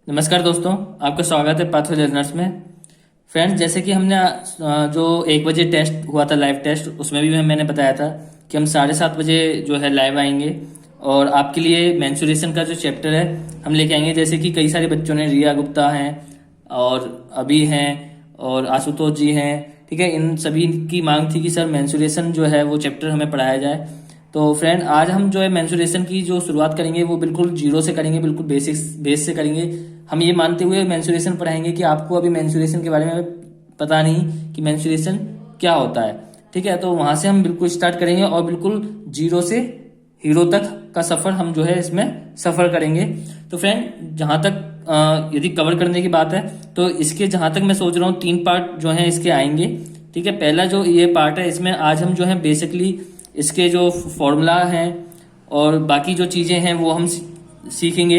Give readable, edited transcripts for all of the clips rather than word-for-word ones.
नमस्कार दोस्तों, आपका स्वागत है पाथवे लर्नर्स में। फ्रेंड्स, जैसे कि हमने जो 1 बजे टेस्ट हुआ था, लाइव टेस्ट, उसमें भी मैंने बताया था कि हम 7:30 बजे जो है लाइव आएंगे और आपके लिए मेंस्ट्रुएशन का जो चैप्टर है हम लेके आएंगे। जैसे कि कई सारे बच्चों ने, रिया गुप्ता हैं और अभी हैं और आशुतोष जी हैं, ठीक है, इन सभी की मांग थी कि सर मेंस्ट्रुएशन जो है वो चैप्टर हमें पढ़ाया जाए। तो फ्रेंड, आज हम जो है मेंस्ट्रुएशन की जो शुरुआत करेंगे वो बिल्कुल जीरो से करेंगे, बिल्कुल बेस से करेंगे। हम ये मानते हुए मेंस्ट्रुएशन पढ़ाएंगे कि आपको अभी मेंस्ट्रुएशन के बारे में पता नहीं कि मेंस्ट्रुएशन क्या होता है, ठीक है। तो वहां से हम बिल्कुल स्टार्ट करेंगे और बिल्कुल जीरो से हीरो तक का सफर हम जो है इसमें सफर करेंगे। तो फ्रेंड, जहां तक यदि कवर करने की बात है तो इसके जहां तक मैं सोच रहा हूँ 3 पार्ट जो है इसके आएंगे, ठीक है। पहला जो ये पार्ट है, इसमें आज हम जो है बेसिकली इसके जो फॉर्मूला हैं और बाकी जो चीजें हैं वो हम सीखेंगे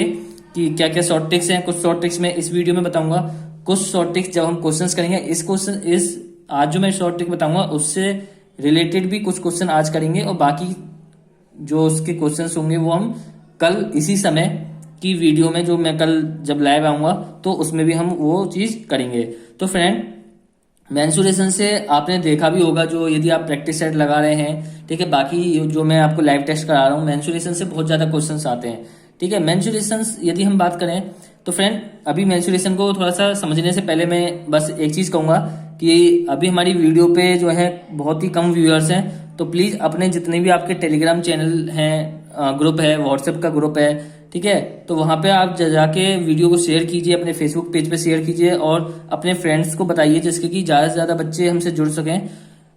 कि क्या क्या शॉर्ट ट्रिक्स हैं। कुछ शॉर्ट ट्रिक्स मैं इस वीडियो में बताऊंगा, कुछ शॉर्ट ट्रिक्स जब हम क्वेश्चंस करेंगे इस आज जो मैं शॉर्ट ट्रिक बताऊंगा उससे रिलेटेड भी कुछ क्वेश्चन आज करेंगे और बाकी जो उसके क्वेश्चंस होंगे वो हम कल इसी समय की वीडियो में, जो मैं कल जब लाइव आऊंगा तो उसमें भी हम वो चीज करेंगे। तो फ्रेंड, मेंस्ट्रुएशन से आपने देखा भी होगा, जो यदि आप प्रैक्टिस सेट लगा रहे हैं, ठीक है, बाकी जो मैं आपको लाइव टेस्ट करा रहा हूँ, मेंस्ट्रुएशन से बहुत ज्यादा क्वेश्चंस आते हैं, ठीक है। मेंस्ट्रुएशन यदि हम बात करें तो फ्रेंड, अभी मेंस्ट्रुएशन को थोड़ा सा समझने से पहले मैं बस एक चीज कहूंगा कि अभी हमारी वीडियो पे जो है बहुत ही कम व्यूअर्स हैं। तो प्लीज अपने जितने भी आपके टेलीग्राम चैनल हैं, ग्रुप है, व्हाट्सएप का ग्रुप है, ठीक है, तो वहां पे आप जाके वीडियो को शेयर कीजिए, अपने फेसबुक पेज पे शेयर कीजिए और अपने फ्रेंड्स को बताइए जिसके कि ज्यादा से ज्यादा बच्चे हमसे जुड़ सकें।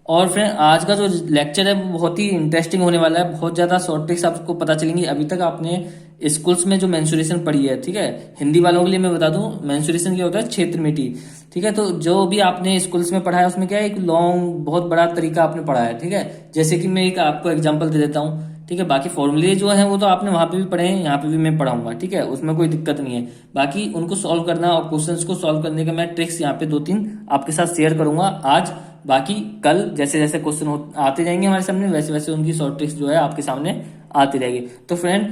और फ्रेंड, आज का जो लेक्चर है वो बहुत ही इंटरेस्टिंग होने वाला है। बहुत ज्यादा शॉर्ट ट्रिक्स आपको पता चलेंगी। अभी तक आपने स्कूल्स में जो मेंस्ट्रुएशन पढ़ी है, ठीक है, हिंदी वालों के लिए मैं बता दूं, मेंस्ट्रुएशन क्या होता है, क्षेत्र मिटी, ठीक है। तो जो भी आपने स्कूल्स में पढ़ा है उसमें क्या है, एक लॉन्ग बहुत बड़ा तरीका आपने पढ़ा है, ठीक है। जैसे कि मैं एक आपको एग्जाम्पल दे देता हूँ, ठीक है। बाकी फॉर्मूले जो है वो तो आपने वहां पे भी पढ़े हैं, यहाँ पे भी मैं पढ़ाऊंगा, ठीक है, उसमें कोई दिक्कत नहीं है। बाकी उनको सॉल्व करना और क्वेश्चंस को सॉल्व करने का मैं ट्रिक्स यहाँ पे 2-3 आपके साथ शेयर करूंगा आज। बाकी कल जैसे जैसे क्वेश्चन आते जाएंगे हमारे सामने, वैसे वैसे उनकी शॉर्ट ट्रिक्स जो है आपके सामने आती रहेगी। तो फ्रेंड,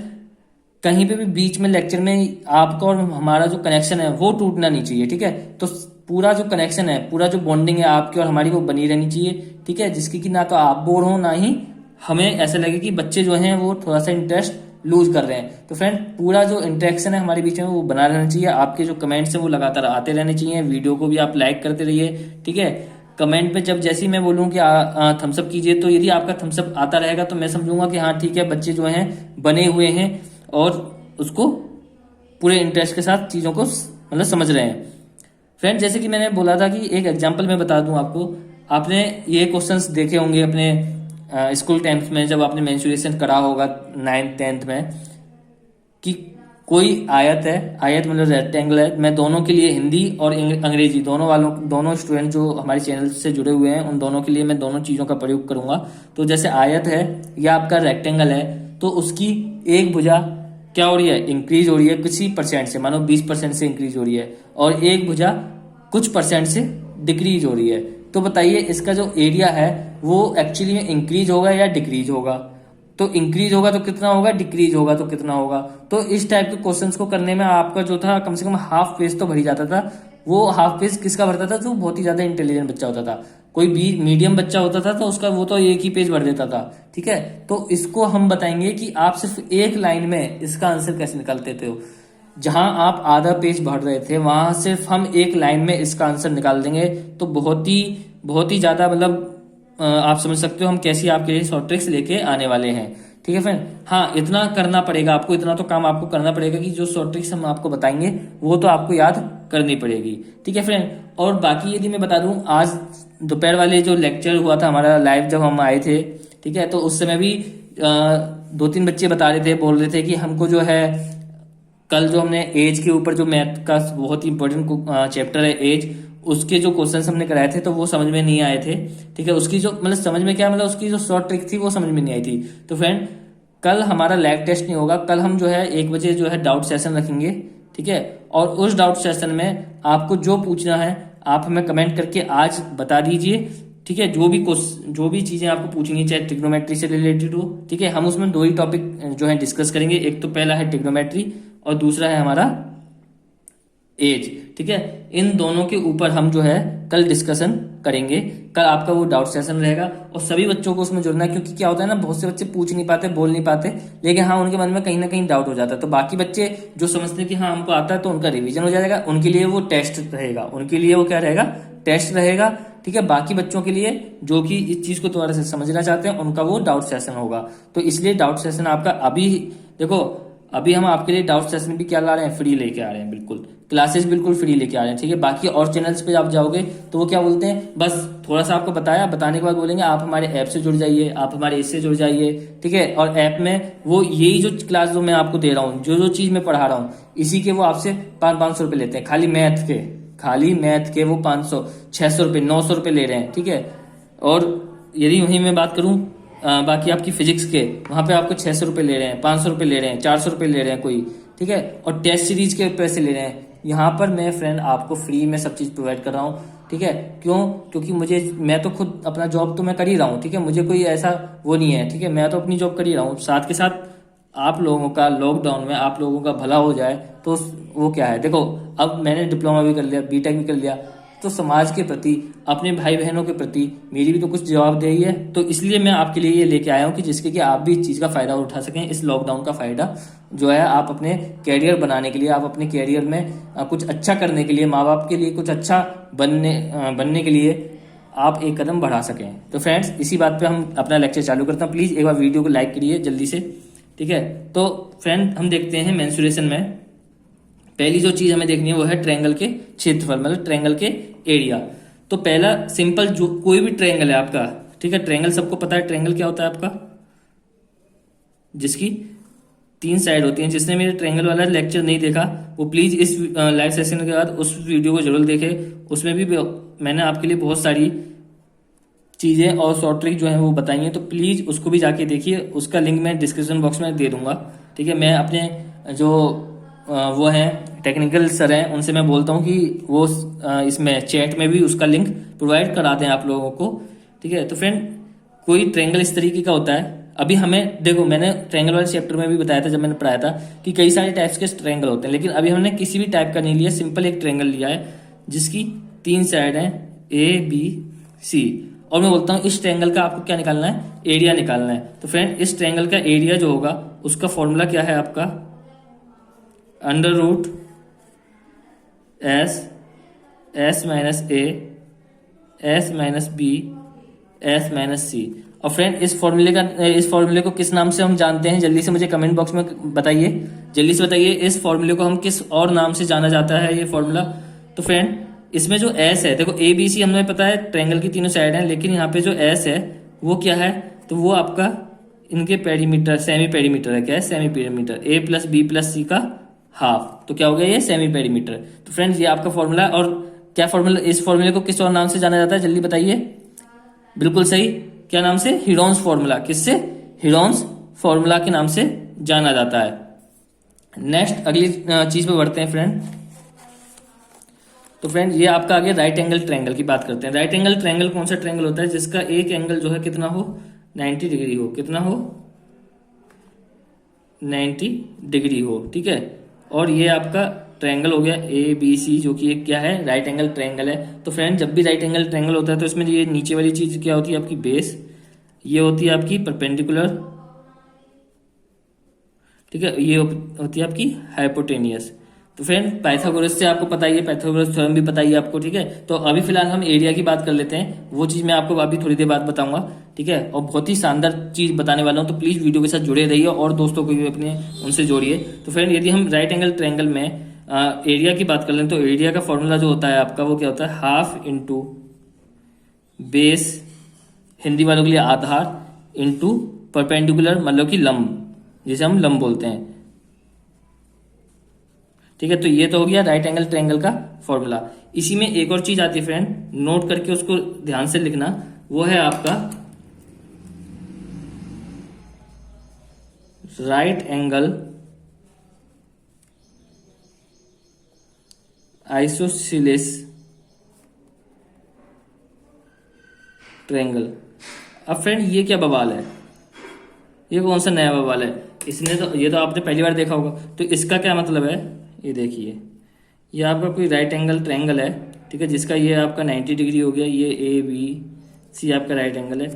कहीं पे भी बीच में लेक्चर में आपका और हमारा जो कनेक्शन है वो टूटना नहीं चाहिए, ठीक है। तो पूरा जो कनेक्शन है, पूरा जो बॉन्डिंग है आपकी और हमारी, वो बनी रहनी चाहिए, ठीक है, जिसकी कि ना तो आप बोर हो ना ही हमें ऐसा लगे कि बच्चे जो हैं वो थोड़ा सा इंटरेस्ट लूज कर रहे हैं। तो फ्रेंड, पूरा जो इंटरेक्शन है हमारे बीच में वो बना रहना चाहिए। आपके जो कमेंट्स हैं वो लगातार आते रहने चाहिए। वीडियो को भी आप लाइक करते रहिए, ठीक है। कमेंट पे जब जैसे ही मैं बोलूँ कि थम्सअप कीजिए, तो यदि आपका थम्सअप आता रहेगा तो मैं समझूंगा कि हाँ ठीक है, बच्चे जो हैं बने हुए हैं और उसको पूरे इंटरेस्ट के साथ चीजों को मतलब समझ रहे हैं। फ्रेंड, जैसे कि मैंने बोला था कि एक एग्जांपल मैं बता दूं आपको, आपने ये क्वेश्चंस देखे होंगे अपने स्कूल टाइम्स में, जब आपने मेंस्ट्रुएशन करा होगा 9th-10th में, कि कोई आयत है, आयत मतलब रेक्टेंगल है। मैं दोनों के लिए, हिंदी और अंग्रेजी दोनों स्टूडेंट जो हमारे चैनल से जुड़े हुए हैं उन दोनों के लिए मैं दोनों चीजों का प्रयोग करूंगा। तो जैसे आयत है या आपका रेक्टेंगल है, तो उसकी एक भुजा क्या हो रही है, इंक्रीज हो रही है किसी परसेंट से, मानो 20% से इंक्रीज हो रही है, और एक भुजा कुछ परसेंट से डिक्रीज हो रही है। तो बताइए इसका जो एरिया है वो एक्चुअली में इंक्रीज होगा या डिक्रीज होगा। तो इंक्रीज होगा तो कितना होगा, डिक्रीज होगा तो कितना होगा। तो इस टाइप के क्वेश्चंस को करने में आपका जो था कम से कम हाफ पेज तो भर ही जाता था। वो हाफ पेज किसका भरता था, जो बहुत ही ज्यादा इंटेलिजेंट बच्चा होता था। कोई भी मीडियम बच्चा होता था तो उसका वो तो एक ही पेज भर देता था, ठीक है। तो इसको हम बताएंगे कि आप सिर्फ एक लाइन में इसका आंसर कैसे निकालते थे। जहां आप आधा पेज भर रहे थे वहां सिर्फ हम एक लाइन में इसका आंसर निकाल देंगे। तो बहुत ही ज्यादा मतलब आप समझ सकते हो हम कैसी आपके लिए शॉर्ट ट्रिक्स लेके आने वाले हैं, ठीक है फ्रेंड। हाँ, इतना करना पड़ेगा आपको, इतना तो काम आपको करना पड़ेगा कि जो शॉर्ट ट्रिक्स हम आपको बताएंगे वो तो आपको याद करनी पड़ेगी, ठीक है फ्रेंड। और बाकी यदि मैं बता दूं, आज दोपहर वाले जो लेक्चर हुआ था हमारा लाइव जब हम आए थे, ठीक है, तो उस समय भी 2-3 बच्चे बता रहे थे, बोल रहे थे कि हमको जो है कल जो हमने एज के ऊपर, जो मैथ का बहुत ही इंपॉर्टेंट चैप्टर है एज, उसके जो क्वेश्चंस हमने कराए थे तो वो समझ में नहीं आए थे, ठीक है। उसकी जो मतलब समझ में क्या, मतलब उसकी जो शॉर्ट ट्रिक थी वो समझ में नहीं आई थी। तो फ्रेंड, कल हमारा लाइव टेस्ट नहीं होगा, कल हम जो है 1 बजे जो है डाउट सेशन रखेंगे, ठीक है। और उस डाउट सेशन में आपको जो पूछना है आप हमें कमेंट करके आज बता दीजिए, ठीक है। जो भी चीजें आपको पूछेंगी, चाहे ट्रिग्नोमेट्री से रिलेटेड हो, ठीक है, हम उसमें 2 ही टॉपिक जो है डिस्कस करेंगे। एक तो पहला है ट्रिग्नोमेट्री और दूसरा है हमारा एज, ठीक है। इन दोनों के ऊपर हम जो है कल डिस्कशन करेंगे। कल आपका वो डाउट सेशन रहेगा और सभी बच्चों को उसमें जुड़ना है, क्योंकि क्या होता है ना, बहुत से बच्चे पूछ नहीं पाते, बोल नहीं पाते, लेकिन हाँ उनके मन में कहीं ना कहीं डाउट हो जाता है। तो बाकी बच्चे जो समझते हैं कि हाँ हमको आता है, तो उनका रिवीजन हो जाएगा, उनके लिए वो टेस्ट रहेगा, उनके लिए वो क्या रहेगा, टेस्ट रहेगा, ठीक है। बाकी बच्चों के लिए जो कि इस चीज को दोबारा से समझना चाहते हैं, उनका वो डाउट सेशन होगा। तो इसलिए डाउट सेशन आपका अभी देखो, अभी हम आपके लिए डाउट सेशन भी क्या ला रहे हैं, फ्री लेके आ रहे हैं, बिल्कुल क्लासेस बिल्कुल फ्री लेके आ रहे हैं, ठीक है। बाकी और चैनल्स पे आप जाओगे तो वो क्या बोलते हैं, बस थोड़ा सा आपको बताया, बताने के बाद बोलेंगे आप हमारे ऐप से जुड़ जाइए, आप हमारे इससे जुड़ जाइए, ठीक है। और ऐप में वो यही जो क्लास जो मैं आपको दे रहा हूँ, जो जो चीज मैं पढ़ा रहा हूँ, इसी के वो आपसे 500 रुपए लेते हैं, खाली मैथ के, खाली मैथ के वो 500 600 रुपए 900 रुपए ले रहे हैं, ठीक है। और यदि वहीं मैं बात करूं बाकी आपकी फिजिक्स के, वहां पे आपको 600 रुपए ले रहे हैं, 500 रुपए ले रहे हैं, 400 रुपए ले रहे हैं कोई, ठीक है। और टेस्ट सीरीज के पैसे ले रहे हैं। यहाँ पर मैं फ्रेंड आपको फ्री में सब चीज प्रोवाइड कर रहा हूँ, ठीक है। क्यों? क्योंकि मैं तो खुद अपना जॉब तो मैं कर ही रहा हूँ, ठीक है, मुझे कोई ऐसा वो नहीं है, ठीक है, मैं तो अपनी जॉब कर ही रहा हूँ, साथ के साथ आप लोगों का लॉकडाउन में आप लोगों का भला हो जाए, तो वो क्या है, देखो अब मैंने डिप्लोमा भी कर लिया, बीटेक भी कर लिया, तो समाज के प्रति, अपने भाई बहनों के प्रति मेरी भी तो कुछ जवाबदेही है। तो इसलिए मैं आपके लिए ये लेके आया हूँ कि जिसके कि आप भी इस चीज का फायदा उठा सकें, इस लॉकडाउन का फायदा जो है आप अपने कैरियर बनाने के लिए, आप अपने कैरियर में कुछ अच्छा करने के लिए, माँ बाप के लिए कुछ अच्छा बनने के लिए आप एक कदम बढ़ा सकें। तो फ्रेंड्स इसी बात पे हम अपना लेक्चर चालू करते हैं। प्लीज एक बार वीडियो को लाइक करिए जल्दी से, ठीक है। तो फ्रेंड हम देखते हैं मेंसुरेशन में पहली जो चीज हमें देखनी है वो है ट्रायंगल के क्षेत्रफल, मतलब ट्रायंगल के एरिया। तो पहला सिंपल, जो कोई भी ट्रायंगल है आपका, ठीक है, ट्रायंगल सबको पता है ट्रायंगल क्या होता है आपका, जिसकी 3 साइड होती हैं। जिसने मेरे ट्रायंगल वाला लेक्चर नहीं देखा वो प्लीज इस लाइव सेशन के बाद उस वीडियो को जरूर देखे, उसमें भी मैंने आपके लिए बहुत सारी चीजें और शॉर्ट ट्रिक जो है वो बताई हैं, तो प्लीज उसको भी जाके देखिए, उसका लिंक मैं डिस्क्रिप्शन बॉक्स में दे दूंगा, ठीक है। मैं अपने जो वो हैं टेक्निकल सर हैं उनसे मैं बोलता हूँ कि वो इसमें चैट में भी उसका लिंक प्रोवाइड करा दें आप लोगों को, ठीक है। तो फ्रेंड कोई ट्रायंगल इस तरीके का होता है। अभी हमें देखो, मैंने ट्रायंगल वाले चैप्टर में भी बताया था जब मैंने पढ़ाया था कि कई सारे टाइप्स के ट्रायंगल होते हैं, लेकिन अभी हमने किसी भी टाइप का नहीं लिया, सिंपल एक ट्रायंगल लिया है जिसकी 3 साइड है ABC। और मैं बोलता हूँ इस ट्रायंगल का आपको क्या निकालना है, एरिया निकालना है। तो फ्रेंड इस ट्रायंगल का एरिया जो होगा उसका फॉर्मूला क्या है आपका, under root S minus A S minus B S minus C। और फ्रेंड इस फॉर्मूले को किस नाम से हम जानते हैं, जल्दी से मुझे कमेंट बॉक्स में बताइए, जल्दी से बताइए इस फॉर्मूले को हम किस और नाम से जाना जाता है ये फॉर्मूला। तो फ्रेंड इसमें जो S है, देखो ABC हमें पता है ट्रायंगल की तीनों साइड हैं, लेकिन यहाँ पे जो S है वो क्या है, तो वो आपका इनके पेरीमीटर, सेमी पेरीमीटर है। क्या है, semi perimeter, A plus B plus C का हाफ, तो क्या हो गया ये सेमी पेरीमीटर। तो फ्रेंड्स ये आपका फॉर्मूला है। और क्या फॉर्मूला, इस फॉर्मूले को किस और नाम से जाना जाता है, जल्दी बताइए। बिल्कुल सही, क्या नाम से, हिरोन्स फॉर्मूला। किससे, हिरोन्स फॉर्मूला के नाम से जाना जाता है। नेक्स्ट अगली चीज पे बढ़ते हैं फ्रेंड। तो फ्रेंड ये आपका आगे राइट एंगल ट्रायंगल की बात करते हैं। राइट एंगल ट्रायंगल कौन सा ट्रायंगल होता है, जिसका एक एंगल जो है कितना हो, 90 डिग्री हो, कितना हो, 90 डिग्री हो, ठीक है। और ये आपका ट्रायंगल हो गया ABC, जो कि एक क्या है, राइट एंगल ट्रायंगल है। तो फ्रेंड जब भी राइट एंगल ट्रायंगल होता है तो इसमें ये नीचे वाली चीज क्या होती है आपकी, बेस, ये होती है आपकी परपेंडिकुलर, ठीक है, ये होती है आपकी हाइपोटेनियस। तो फ्रेंड पाइथागोरस से आपको पता ही है, पाइथागोरस थ्योरम भी पता ही है आपको, ठीक है। तो अभी फिलहाल हम एरिया की बात कर लेते हैं, वो चीज मैं आपको अभी थोड़ी देर बाद बताऊंगा, ठीक है। और बहुत ही शानदार चीज बताने वाला हूं, तो प्लीज वीडियो के साथ जुड़े रहिए और दोस्तों को भी अपने उनसे जोड़िए। तो फ्रेंड यदि हम राइट एंगल ट्रायंगल में एरिया की बात कर लें, तो एरिया का फॉर्मूला जो होता है आपका वो क्या होता है, हाफ इंटू बेस, हिंदी वालों के लिए आधार, इंटू परपेंडिकुलर मतलब कि लंब, जिसे हम लंब बोलते हैं, ठीक है। तो ये तो हो गया राइट एंगल ट्रायंगल का फॉर्मूला। इसी में एक और चीज आती है फ्रेंड, नोट करके उसको ध्यान से लिखना, वो है आपका राइट एंगल आइसोसेलेस ट्रायंगल। अब फ्रेंड ये क्या बवाल है, ये कौन सा नया बवाल है, इसने तो, ये तो आपने पहली बार देखा होगा। तो इसका क्या मतलब है, ये देखिए, ये आपका कोई राइट एंगल ट्रायंगल है, ठीक है, जिसका ये आपका 90 डिग्री हो गया, ये ए बी सी आपका राइट एंगल है।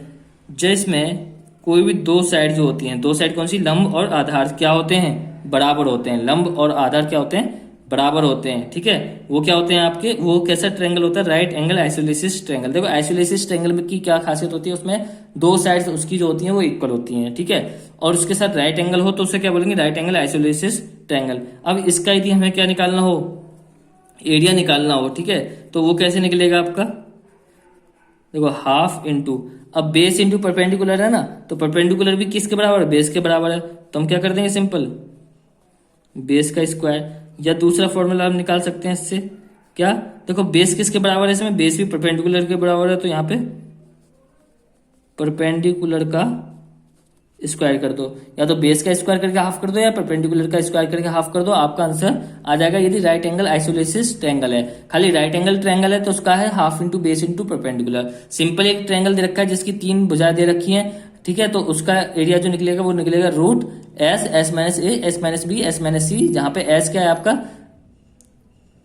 जिसमें कोई भी दो साइड जो होती हैं, दो साइड कौन सी, लंब और आधार क्या होते हैं, बराबर होते हैं। लंब और आधार क्या होते हैं, बराबर होते हैं, ठीक है। वो क्या होते हैं आपके, वो कैसा ट्रायंगल होता है, राइट एंगल आइसोलेसिस ट्रायंगल। देखो आइसोलेसिस ट्रायंगल में की क्या खासियत होती है, उसमें दो साइड्स उसकी जो होती हैं वो इक्वल होती हैं, ठीक है। और उसके साथ राइट एंगल हो तो उसे क्या बोलेंगे, राइट एंगल आइसोलेसिस ट्रायंगल। अब इसका यदि हमें क्या निकालना हो, एरिया निकालना हो, ठीक है, तो वो कैसे निकलेगा आपका, देखो हाफ इंटू, अब बेस इंटू परपेंडिकुलर है ना, तो परपेंडिकुलर भी किसके बराबर है, बेस के बराबर है। तो हम क्या कर देंगे, सिंपल बेस का स्क्वायर, या दूसरा फॉर्मूला हम निकाल सकते हैं इससे, क्या, देखो बेस किसके बराबर है, इसमें बेस भी परपेंडिकुलर के बराबर है, तो यहाँ पे परपेंडिकुलर का स्क्वायर कर दो, या तो बेस का स्क्वायर करके हाफ कर दो या परपेंडिकुलर का स्क्वायर करके हाफ कर दो, आपका आंसर आ जाएगा। यदि राइट एंगल आइसोलेसिस ट्रायंगल है, खाली राइट एंगल ट्रायंगल है तो उसका है half into base into perpendicular. Simple एक ट्रायंगल दे रखा है जिसकी तीन भुजाएं दे रखी हैं, ठीक है, तो उसका एरिया जो निकलेगा वो निकलेगा root S, S minus A, S minus B, S minus C, जहां पे एस क्या है आपका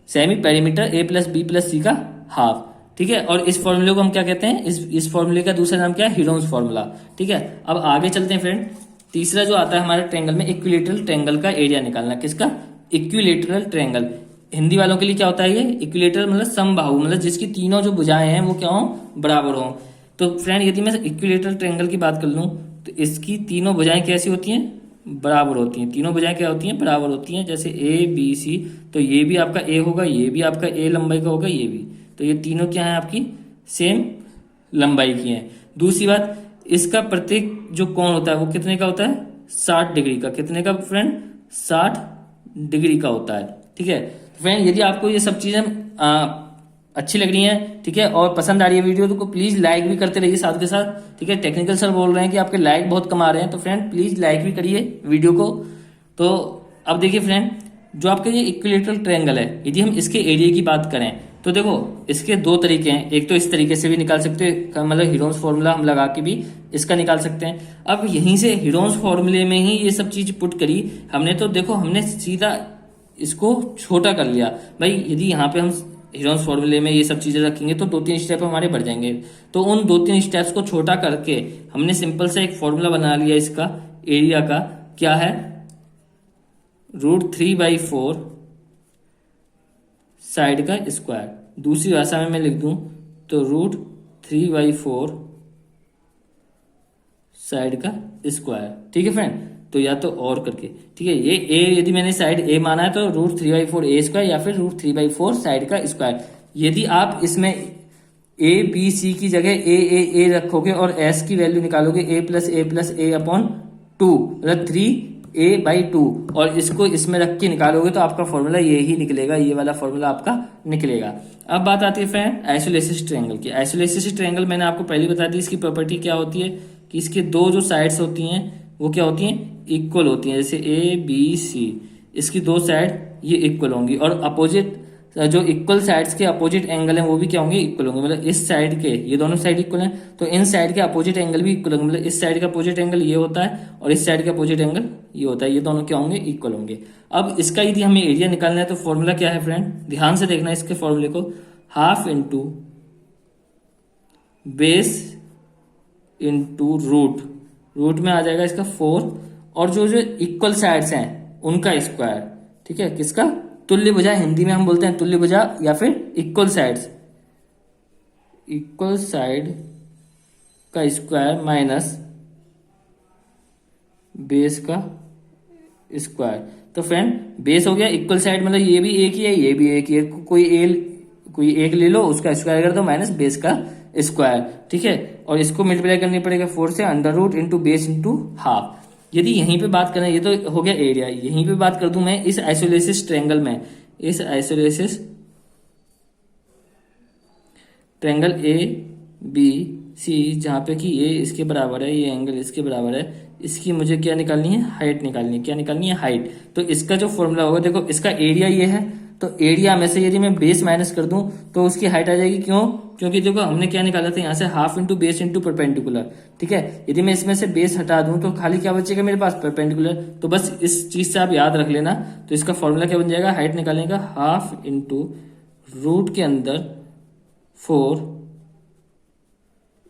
semi perimeter, A plus B plus C का हाफ, ठीक है। और इस फॉर्मूले को हम क्या कहते हैं, इस फॉर्मूले का दूसरा नाम क्या है, हीरोन्स फॉर्मूला, ठीक है। अब आगे चलते हैं फ्रेंड, तीसरा जो आता है हमारे ट्रायंगल में, इक्विलेटरल ट्रायंगल का एरिया निकालना, किसका, इक्विलेटरल ट्रायंगल। हिंदी वालों के लिए क्या होता है ये, इक्विलेटरल मतलब समबाहु, मतलब जिसकी तीनों जो भुजाएं हैं वो क्या हो, बराबर हो। तो फ्रेंड यदि मैं इक्विलेटरल ट्रायंगल की बात कर लूं तो इसकी तीनों भुजाएं कैसी होती हैं, बराबर होती हैं। तीनों भुजाएं क्या होती हैं, बराबर होती हैं। जैसे ए बी सी, तो ये भी आपका ए होगा, ये भी आपका ए लंबाई का होगा, ये भी, तो ये तीनों क्या है आपकी सेम लंबाई की हैं। दूसरी बात, इसका प्रत्येक जो कोण होता है वो कितने का होता है, 60 डिग्री का। कितने का फ्रेंड, 60 डिग्री का होता है, ठीक है। फ्रेंड यदि आपको ये सब चीजें अच्छी लग रही हैं, ठीक है, और पसंद आ रही है वीडियो, तो प्लीज लाइक भी करते रहिए साथ के साथ, ठीक है। टेक्निकल सर बोल रहे हैं कि आपके लाइक बहुत कम आ रहे हैं, तो फ्रेंड प्लीज लाइक भी करिए वीडियो को। तो अब देखिए फ्रेंड, जो आपका ये इक्विलेटरल ट्रायंगल है, यदि हम इसके एरिया की बात करें तो देखो इसके दो तरीके हैं। एक तो इस तरीके से भी निकाल सकते हैं, मतलब हीरोन्स फॉर्मूला हम लगा के भी इसका निकाल सकते हैं। अब यहीं से हीरोन्स फॉर्मूले में ही ये सब चीज पुट करी हमने, तो देखो हमने सीधा इसको छोटा कर लिया। भाई यदि यहाँ पे हम हीरोन्स फॉर्मूले में ये सब चीजें रखेंगे तो दो तीन स्टेप हमारे बढ़ जाएंगे, तो उन दो तीन स्टेप्स को छोटा करके हमने सिंपल से एक फॉर्मूला बना लिया इसका एरिया का, क्या है, √3/4 साइड का स्क्वायर। दूसरी भाषा में मैं लिख दूं तो √3/4 साइड का स्क्वायर, ठीक है फ्रेंड। तो या तो और करके, ठीक है, ये ए यदि मैंने साइड ए माना है तो √3/4 ए स्क्वायर, या फिर √3/4 साइड का स्क्वायर। यदि आप इसमें ए बी सी की जगह ए रखोगे और एस की वैल्यू निकालोगे, a+a+a/2 मतलब 3a/2, और इसको इसमें रख के निकालोगे तो आपका फॉर्मूला ये ही निकलेगा, ये वाला फॉर्मूला आपका निकलेगा। अब बात आती है फ्रेंड आइसोलेसिस ट्रायंगल की। आइसोलेसिस ट्रायंगल मैंने आपको पहले बता दी, इसकी प्रॉपर्टी क्या होती है कि इसके दो जो साइड्स होती हैं वो क्या होती हैं, इक्वल होती हैं। जैसे ए बी सी, इसकी दो साइड ये इक्वल होंगी, और अपोजिट जो इक्वल साइड्स के अपोजिट एंगल हैं वो भी क्या होंगे, इक्वल होंगे। मतलब इस साइड के ये दोनों साइड इक्वल हैं तो इन साइड के अपोजिट एंगल भी इक्वल होंगे। मतलब इस साइड का अपोजिट एंगल ये होता है और इस साइड का अपोजिट एंगल ये होता है, ये दोनों क्या होंगे, इक्वल होंगे। अब इसका यदि हमें एरिया निकालना है तो फॉर्मूला क्या है फ्रेंड, ध्यान से देखना इसके फॉर्मूले को, half into base into root में आ जाएगा इसका 4, और जो जो इक्वल साइड्स हैं उनका स्क्वायर, ठीक है, किसका, तुल्य भुजा, हिंदी में हम बोलते हैं तुल्य भुजा, या फिर इक्वल साइड का स्क्वायर माइनस बेस का स्क्वायर। तो फ्रेंड बेस हो गया, इक्वल साइड मतलब ये भी एक ही है, ये भी एक ही है, कोई एक ले लो, उसका स्क्वायर कर दो माइनस बेस का स्क्वायर, ठीक है। और इसको मल्टीप्लाई करनी पड़ेगा 4 से, √ इंटू बेस इंटू हाफ। यदि यहीं पे बात करें, ये तो हो गया एरिया, यहीं पे बात कर दूं मैं इस आइसोलेसिस ट्रायंगल में, इस isosceles triangle A B C, जहां पे कि ये इसके बराबर है, ये एंगल इसके बराबर है, इसकी मुझे क्या निकालनी है, हाइट निकालनी है। क्या निकालनी है, हाइट। तो इसका जो फॉर्मूला होगा, देखो इसका एरिया ये है, तो एरिया में से यदि मैं बेस माइनस कर दूं तो उसकी हाइट आ जाएगी, क्यों, क्योंकि देखो हमने क्या निकाला था यहाँ से, half into base into perpendicular. ठीक है, यदि मैं इसमें से बेस हटा दूं तो खाली क्या बचेगा मेरे पास, परपेंडिकुलर। तो बस इस चीज से आप याद रख लेना। तो इसका फॉर्मूला क्या बन जाएगा, हाइट निकालने का हाफ इंटू रूट के अंदर 4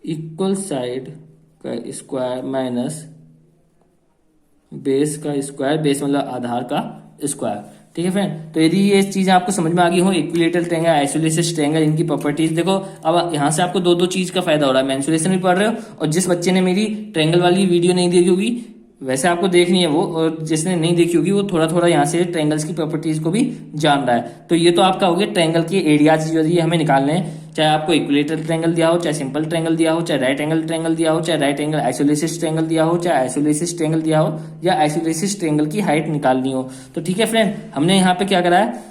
इक्वल साइड का स्क्वायर माइनस बेस का स्क्वायर, बेस मतलब आधार का स्क्वायर। ठीक है फ्रेंड, तो यदि ये चीज आपको समझ में आ गई हो, इक्विलेटरल ट्रायंगल, आइसोसेलेस ट्रायंगल, इनकी प्रॉपर्टीज देखो। अब यहाँ से आपको दो दो चीज का फायदा हो रहा है, मेंसुरेशन भी पढ़ रहे हो, और जिस बच्चे ने मेरी ट्रायंगल वाली वीडियो नहीं देखी होगी वैसे आपको देखनी है वो, और जिसने नहीं देखी होगी वो थोड़ा थोड़ा यहाँ से ट्रायंगल्स की प्रॉपर्टीज को भी जान रहा है। तो ये तो आपका हो गया ट्रायंगल के एरियाज जो ये हमें निकालने हैं, चाहे आपको इक्विलेटरल ट्रायंगल दिया हो, चाहे सिंपल ट्रायंगल दिया हो, चाहे राइट एंगल ट्रायंगल दिया हो, चाहे राइट एंगल आइसोलेसिस ट्रायंगल दिया हो, चाहे आइसोलेसिस ट्रायंगल दिया हो, या आइसोलेसिस ट्रायंगल की हाइट निकालनी हो। तो ठीक है फ्रेंड, हमने यहाँ पे क्या करा है,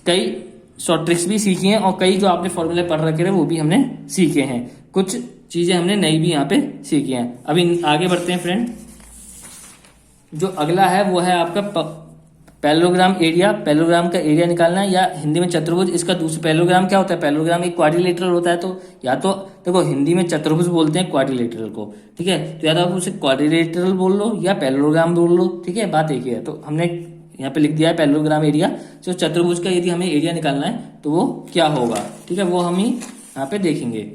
कई शॉर्ट ट्रिक्स भी सीखी हैं, और कई जो आपने फॉर्मूले पढ़ रखे हैं वो भी हमने सीखे हैं। कुछ चीजें हमने नई भी यहाँ पे सीखी हैं। अभी आगे बढ़ते हैं फ्रेंड। जो अगला है वो है आपका पैरेललोग्राम एरिया। पैरेललोग्राम का एरिया निकालना है, या हिंदी में चतुर्भुज। इसका दूसरा पैरेललोग्राम क्या होता है, पैरेललोग्राम एक क्वाड्रिलेटरल होता है। तो या तो देखो हिंदी में चतुर्भुज बोलते हैं क्वाड्रिलेटरल को, ठीक है, तो या तो आप उसे क्वाड्रिलेटरल बोल लो या पैरेललोग्राम बोल लो। ठीक है, बात एक ही है। तो हमने यहाँ पे लिख दिया है पैरेललोग्राम एरिया। जो चतुर्भुज का यदि हमें एरिया निकालना है तो वो क्या होगा, ठीक है, वो हम ही यहाँ पे देखेंगे।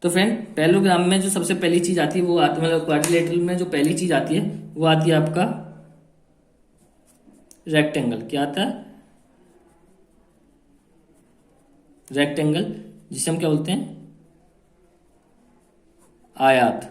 तो फ्रेंड पैरेललोग्राम में जो सबसे पहली चीज आती है वो आती है, मतलब क्वाड्रिलेटरल में जो पहली चीज आती है वो आती है आपका रेक्टेंगल। क्या आता है, रेक्टेंगल, जिसे हम क्या बोलते हैं, आयत।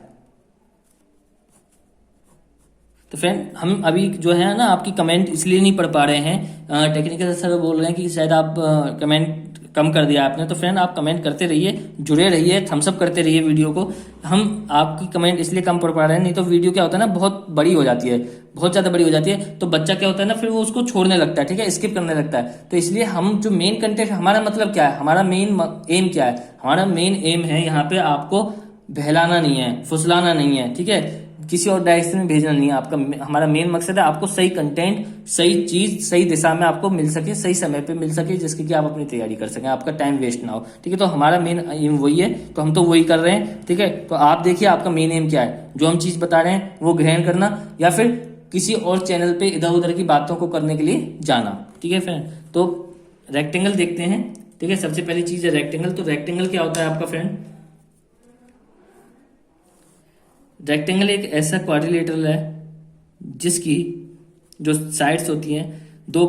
तो फ्रेंड हम अभी जो है ना आपकी कमेंट इसलिए नहीं पढ़ पा रहे हैं, टेक्निकल सर बोल रहे हैं कि शायद आप कमेंट कम कर दिया आपने। तो फ्रेंड आप कमेंट करते रहिए, जुड़े रहिए, थम्स अप करते रहिए वीडियो को। हम आपकी कमेंट इसलिए कम पढ़ पा रहे हैं, नहीं तो वीडियो क्या होता है ना बहुत बड़ी हो जाती है, बहुत ज्यादा बड़ी हो जाती है, तो बच्चा क्या होता है ना फिर वो उसको छोड़ने लगता है, ठीक है, स्किप करने लगता है। तो इसलिए हम जो मेन कंटेंट, हमारा मतलब क्या है, हमारा मेन एम क्या है, हमारा मेन एम है यहाँ पे आपको बहलाना नहीं है, फुसलाना नहीं है, ठीक है, किसी और डायरेक्शन में भेजना नहीं है आपका। हमारा मेन मकसद है आपको सही कंटेंट, सही चीज, सही दिशा में आपको मिल सके, सही समय पे मिल सके, जिसकी कि आप अपनी तैयारी कर सकें, आपका टाइम वेस्ट ना हो। ठीक है, तो हमारा मेन एम वही है, तो हम तो वही कर रहे हैं। ठीक है, तो आप देखिए आपका मेन एम क्या है, जो हम चीज बता रहे हैं वो ग्रहण करना, या फिर किसी और चैनल पे इधर उधर की बातों को करने के लिए जाना। ठीक है फ्रेंड, तो रेक्टेंगल देखते हैं। ठीक है, सबसे पहली चीज है रेक्टेंगल। तो रेक्टेंगल क्या होता है आपका फ्रेंड, रेक्टेंगल एक ऐसा क्वाड्रिलेटरल है जिसकी जो साइड्स होती हैं, दो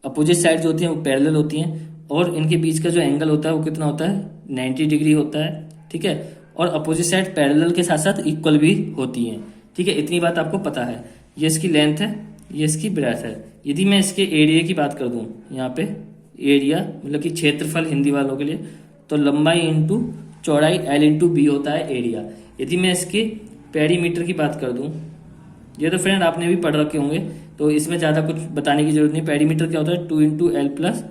अपोजिट साइड्स होती हैं वो पैरेलल होती हैं, और इनके बीच का जो एंगल होता है वो कितना होता है, 90 डिग्री होता है। ठीक है, और अपोजिट साइड पैरेलल के साथ साथ इक्वल भी होती हैं। ठीक है, इतनी बात आपको पता है। ये इसकी लेंथ है, ये इसकी ब्रेथ है। यदि मैं इसके एरिया की बात कर दूं, यहाँ पे एरिया मतलब कि क्षेत्रफल हिंदी वालों के लिए, तो लंबाई इंटू चौड़ाई L इंटू बी होता है एरिया। यदि मैं इसके पेरीमीटर की बात कर दूं, ये तो फ्रेंड आपने भी पढ़ रखे होंगे, तो इसमें ज़्यादा कुछ बताने की जरूरत नहीं। पेरीमीटर क्या होता है, 2 इंटू एल प्लस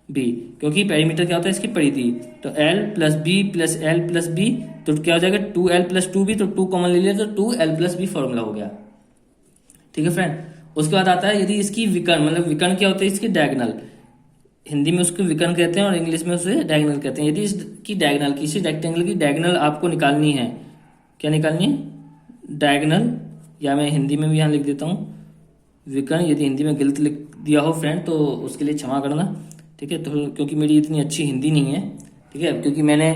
बी, क्योंकि पेरीमीटर क्या होता है इसकी परिधि। तो L plus B plus L plus B, तो क्या हो जाएगा 2L प्लस 2B, तो 2 कॉमन ले लिया तो 2L प्लस बी फॉर्मूला हो गया। ठीक है फ्रेंड, उसके बाद आता है यदि इसकी विकर्ण, मतलब विकर्ण क्या होता है इसकी डायगोनल, हिंदी में उसको विकर्ण कहते हैं और इंग्लिश में उसे डायगोनल कहते हैं। यदि इसकी डायगोनल, किसी रेक्टेंगल की डायगोनल आपको निकालनी है, क्या निकालनी है, डायगोनल, या मैं हिंदी में भी यहाँ लिख देता हूँ विकर्ण। यदि हिंदी में गलत लिख दिया हो फ्रेंड तो उसके लिए क्षमा करना। ठीक है, तो क्योंकि मेरी इतनी अच्छी हिंदी नहीं है, ठीक है, क्योंकि मैंने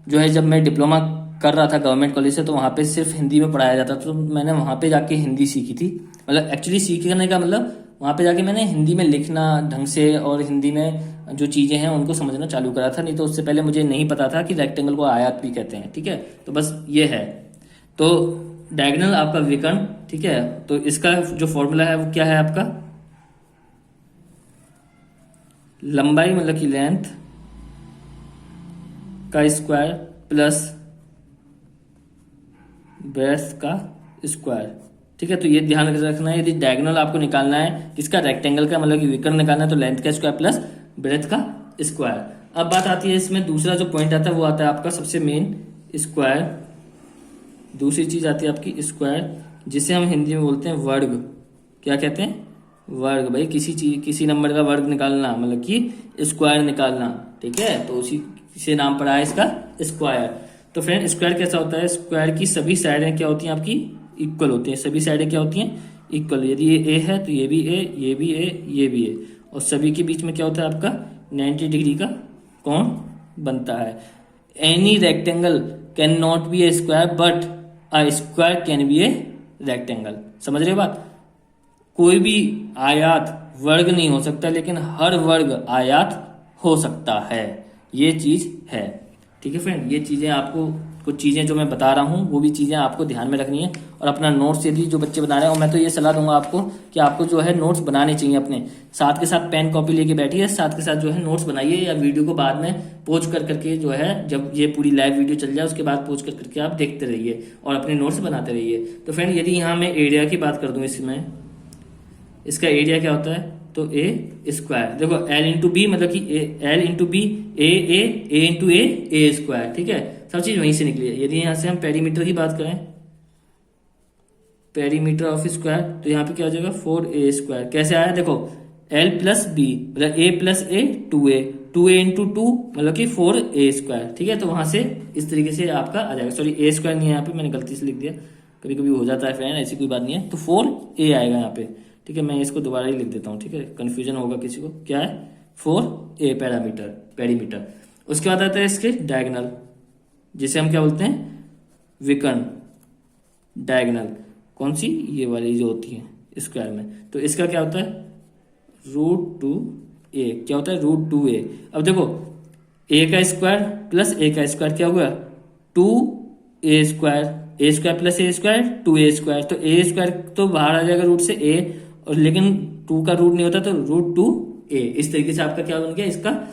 जो है जब मैं डिप्लोमा कर रहा था गवर्नमेंट कॉलेज से, तो वहाँ पे सिर्फ हिंदी में पढ़ाया जाता था, तो मैंने वहाँ पे जाके हिंदी सीखी थी। मतलब एक्चुअली सीखने का मतलब वहाँ पे जाके मैंने हिंदी में लिखना ढंग से और हिंदी में जो चीज़ें हैं उनको समझना चालू करा था, नहीं तो उससे पहले मुझे नहीं पता था कि रेक्टेंगल को आयत भी कहते हैं। ठीक है, तो बस ये है। तो डायगोनल आपका विकर्ण, ठीक है, तो इसका जो फॉर्मूला है वो क्या है आपका, लंबाई मतलब कि लेंथ का स्क्वायर प्लस ब्रेड्थ का स्क्वायर। ठीक है, तो ये ध्यान रखना है, यदि डायगोनल आपको निकालना है किसका, रेक्टेंगल का, मतलब कि विकर्ण निकालना है, तो लेंथ का स्क्वायर प्लस ब्रेड्थ का स्क्वायर। अब बात आती है इसमें दूसरा जो पॉइंट आता है वो आता है आपका सबसे मेन स्क्वायर। दूसरी चीज आती है आपकी स्क्वायर, जिसे हम हिंदी में बोलते हैं वर्ग। क्या कहते हैं, वर्ग भाई किसी चीज किसी नंबर का वर्ग निकालना मतलब कि स्क्वायर निकालना, ठीक है, तो उसी से नाम पड़ा है इसका स्क्वायर। तो फ्रेंड स्क्वायर कैसा होता है, स्क्वायर की सभी साइडें क्या होती हैं आपकी इक्वल होती हैं, सभी साइडें क्या होती हैं इक्वल। यदि ये ए है तो ये भी ए, ये भी ए, ये भी ए, और सभी के बीच में क्या होता है आपका 90 डिग्री का कोण बनता है। Any rectangle can not be A square but a square can be a rectangle. समझ रहे हो बात, कोई भी आयात वर्ग नहीं हो सकता लेकिन हर वर्ग आयात हो सकता है, ये चीज है। ठीक है फ्रेंड, ये चीजें आपको कुछ चीजें जो मैं बता रहा हूँ वो भी चीजें आपको ध्यान में रखनी है। और अपना नोट्स यदि जो बच्चे बना रहे हैं, और मैं तो ये सलाह दूंगा आपको कि आपको जो है नोट्स बनाने चाहिए अपने साथ के साथ, पेन कॉपी लेके बैठिए, साथ के साथ जो है नोट्स बनाइए, या वीडियो को बाद में पोज कर करके जो है जब ये पूरी लाइव वीडियो चल जाए उसके बाद पोज कर करके आप देखते रहिए और अपने नोट्स बनाते रहिए। तो फ्रेंड यदि यहाँ मैं एरिया की बात कर दूं, इसमें इसका एरिया क्या होता है, तो ए स्क्वायर, देखो एल इंटू बी मतलब कि एल इंटू बी ए इंटू ए स्क्वायर, ठीक है, सब चीज वहीं से निकली है। यदि यहां से हम पेरीमीटर की बात करें, पेरीमीटर ऑफ स्क्वायर, तो यहाँ पे क्या हो जाएगा 4a स्क्वायर। कैसे आया देखो, एल प्लस बी मतलब ए प्लस ए 2a इंटू 2 मतलब कि 4a स्क्वायर, ठीक है। तो वहां से इस तरीके से आपका आ जाएगा, सॉरी ए स्क्वायर नहीं है यहाँ पे, मैंने गलती से लिख दिया, कभी कभी हो जाता है फ्रेंड, ऐसी कोई बात नहीं है। तो 4a आएगा यहाँ पे, ठीक है, मैं इसको दोबारा ही लिख देता हूँ, ठीक है, कंफ्यूजन होगा किसी को। क्या है 4a पेरीमीटर। उसके बाद आता है इसके डायगोनल, जिसे हम क्या बोलते हैं विकर्ण डायगोनल। कौन सी, ये वाली जो होती है स्क्वायर में। तो इसका क्या होता है √2a, क्या होता है √2a। अब देखो a का स्क्वायर प्लस a का स्क्वायर क्या हुआ 2a square, a square plus a square 2a square. तो a स्क्वायर तो बाहर आ जाएगा रूट से a, और लेकिन 2 का रूट नहीं होता तो √2a। इस तरीके से आपका क्या बन गया, इसका